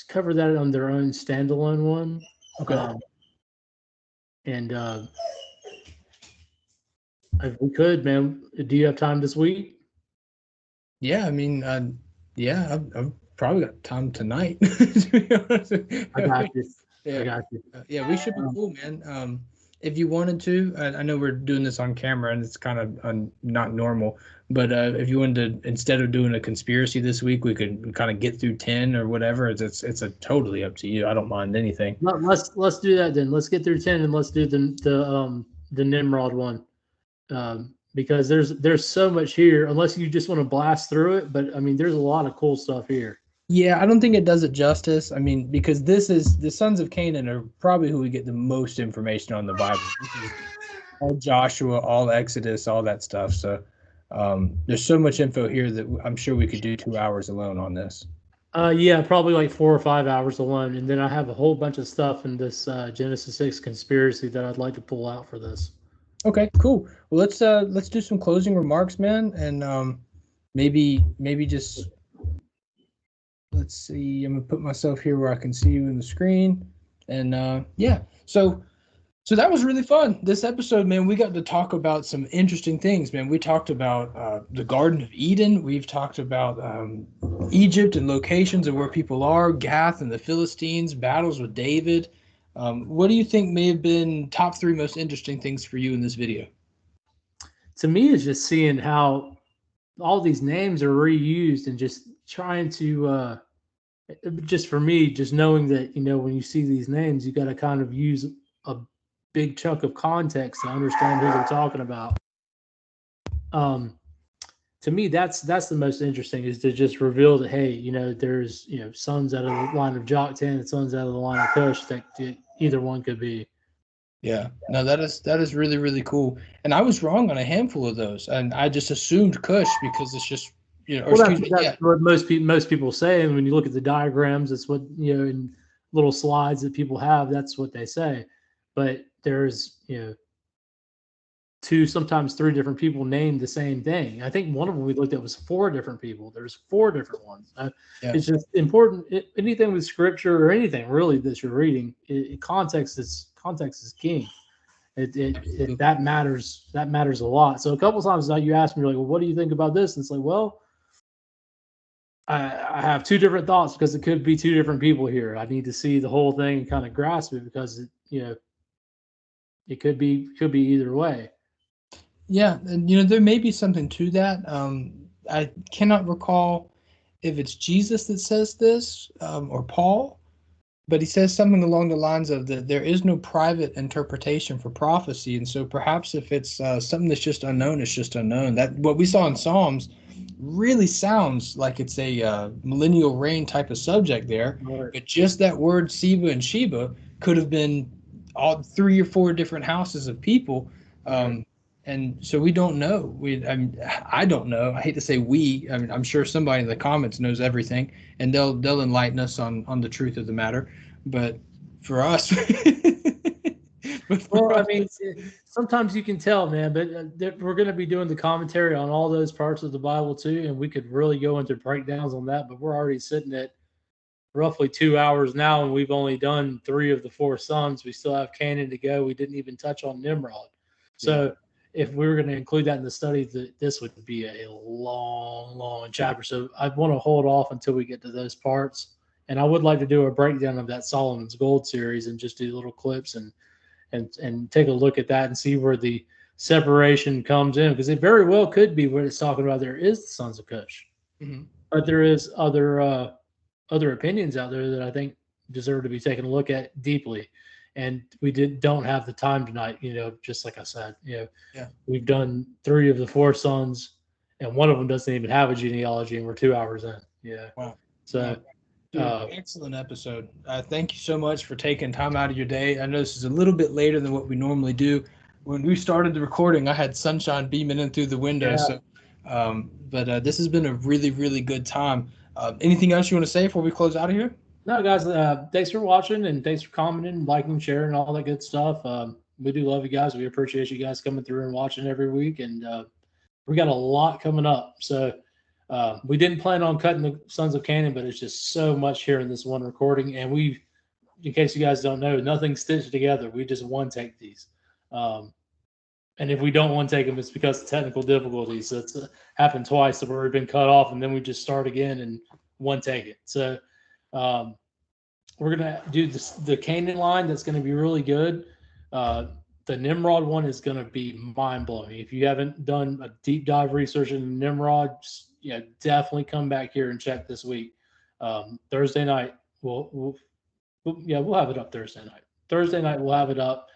cover that on their own standalone one. Okay. If we could, man, do you have time this week? Yeah, I mean, I've probably got time tonight. To be honest. I got you. Yeah. I got you. Yeah, we should be cool, man. If you wanted to, I know we're doing this on camera and it's kind of not normal, but if you wanted to, instead of doing a conspiracy this week, we could kind of get through 10 or whatever. It's a totally up to you. I don't mind anything. Let's do that then. Let's get through 10 and let's do the Nimrod one. because there's so much here, unless you just want to blast through it. But I mean, there's a lot of cool stuff here. Yeah, I don't think it does it justice. I mean, because this is the sons of Canaan are probably who we get the most information on the Bible. This is all Joshua, all Exodus, all that stuff. So there's so much info here that I'm sure we could do 2 hours alone on this. Yeah, probably like 4 or 5 hours alone, and then I have a whole bunch of stuff in this Genesis 6 conspiracy that I'd like to pull out for this. Okay, cool. Well, let's do some closing remarks, man, and maybe just let's see. I'm gonna put myself here where I can see you in the screen, and yeah. So that was really fun. This episode, man, we got to talk about some interesting things, man. We talked about the Garden of Eden. We've talked about Egypt and locations of where people are, Gath and the Philistines, battles with David. What do you think may have been top 3 most interesting things for you in this video? To me, it's just seeing how all these names are reused and just trying to, just for me, just knowing that, when you see these names, you got to kind of use a big chunk of context to understand who they're talking about. To me, that's the most interesting, is to just reveal that, hey, there's sons out of the line of Joktan and sons out of the line of Cush, that either one could be. Yeah, no, that is really, really cool. And I was wrong on a handful of those, and I just assumed Cush because it's just that's what most people say, and when you look at the diagrams, it's what in little slides that people have, that's what they say. But there's 2, sometimes 3 different people named the same thing. I think one of them we looked at was 4 different people. There's 4 different ones. It's just important. Anything with scripture or anything really that you're reading, context is king. That matters. That matters a lot. So a couple of times now you ask me, like, well, what do you think about this? And it's like, well, I have 2 different thoughts because it could be 2 different people here. I need to see the whole thing and kind of grasp it, because it could be either way. Yeah, and there may be something to that. I cannot recall if it's Jesus that says this or Paul, but he says something along the lines of that there is no private interpretation for prophecy, and so perhaps if it's something that's just unknown, it's just unknown. That what we saw in Psalms really sounds like it's a millennial reign type of subject there, Right. but just that word Seba and Sheba could have been all 3 or 4 different houses of people. Right. And so we don't know. I don't know. I hate to say we. I mean, I'm sure somebody in the comments knows everything, and they'll enlighten us on the truth of the matter. But for us, well, I mean, sometimes you can tell, man. But we're going to be doing the commentary on all those parts of the Bible too, and we could really go into breakdowns on that. But we're already sitting at roughly 2 hours now, and we've only done 3 of the 4 sons. We still have Canaan to go. We didn't even touch on Nimrod. So if we were going to include that in the study, this would be a long chapter. So I want to hold off until we get to those parts. And I would like to do a breakdown of that Solomon's Gold series and just do little clips and take a look at that and see where the separation comes in, because it very well could be what it's talking about. There is the sons of Cush, but there is other opinions out there that I think deserve to be taken a look at deeply. And we don't have the time tonight, just like I said, we've done 3 of the 4 sons, and one of them doesn't even have a genealogy, and we're 2 hours in. Yeah. Wow. So Dude, excellent episode. Thank you so much for taking time out of your day. I know this is a little bit later than what we normally do. When we started the recording, I had sunshine beaming in through the window. Yeah. So, but this has been a really, really good time. Anything else you want to say before we close out of here? No, guys, thanks for watching, and thanks for commenting, liking, sharing, all that good stuff. We do love you guys. We appreciate you guys coming through and watching every week, and we got a lot coming up. So we didn't plan on cutting the Sons of Canaan, but it's just so much here in this one recording. And in case you guys don't know, nothing's stitched together. We just one take these. And if we don't one take them, it's because of technical difficulties. So it's happened twice where we've been cut off, and then we just start again and one take it. So we're going to do the Canaan line. That's going to be really good. The Nimrod one is going to be mind-blowing. If you haven't done a deep dive research into Nimrod, definitely come back here and check this week. Thursday night, we'll have it up Thursday night. Thursday night, we'll have it up.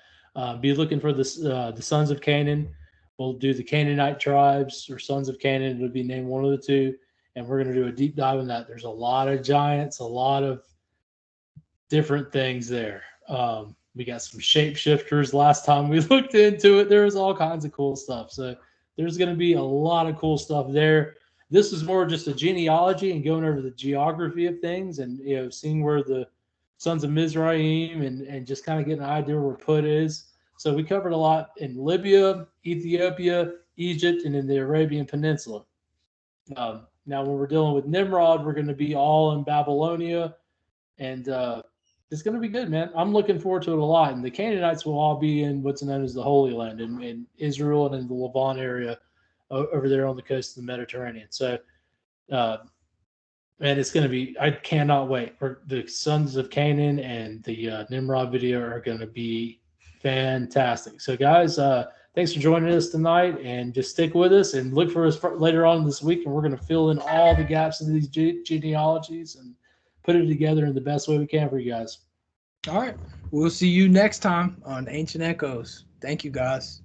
Be looking for the Sons of Canaan. We'll do the Canaanite tribes or sons of Canaan. It'll be named one of the two. And we're going to do a deep dive in that. There's a lot of giants, a lot of different things there. We got some shapeshifters last time we looked into it. There was all kinds of cool stuff. So there's going to be a lot of cool stuff there. This is more just a genealogy and going over the geography of things and, seeing where the sons of Mizraim and just kind of getting an idea where Put is. So we covered a lot in Libya, Ethiopia, Egypt, and in the Arabian Peninsula. Now, when we're dealing with Nimrod, we're going to be all in Babylonia, and it's going to be good, man. I'm looking forward to it a lot. And the Canaanites will all be in what's known as the Holy Land in Israel and in the Levant area over there on the coast of the Mediterranean. So, and it's going to be, I cannot wait. The Sons of Canaan and the Nimrod video are going to be fantastic. So, guys, thanks for joining us tonight, and just stick with us and look for us later on this week. And we're going to fill in all the gaps in these genealogies and put it together in the best way we can for you guys. All right. We'll see you next time on Ancient Echoes. Thank you, guys.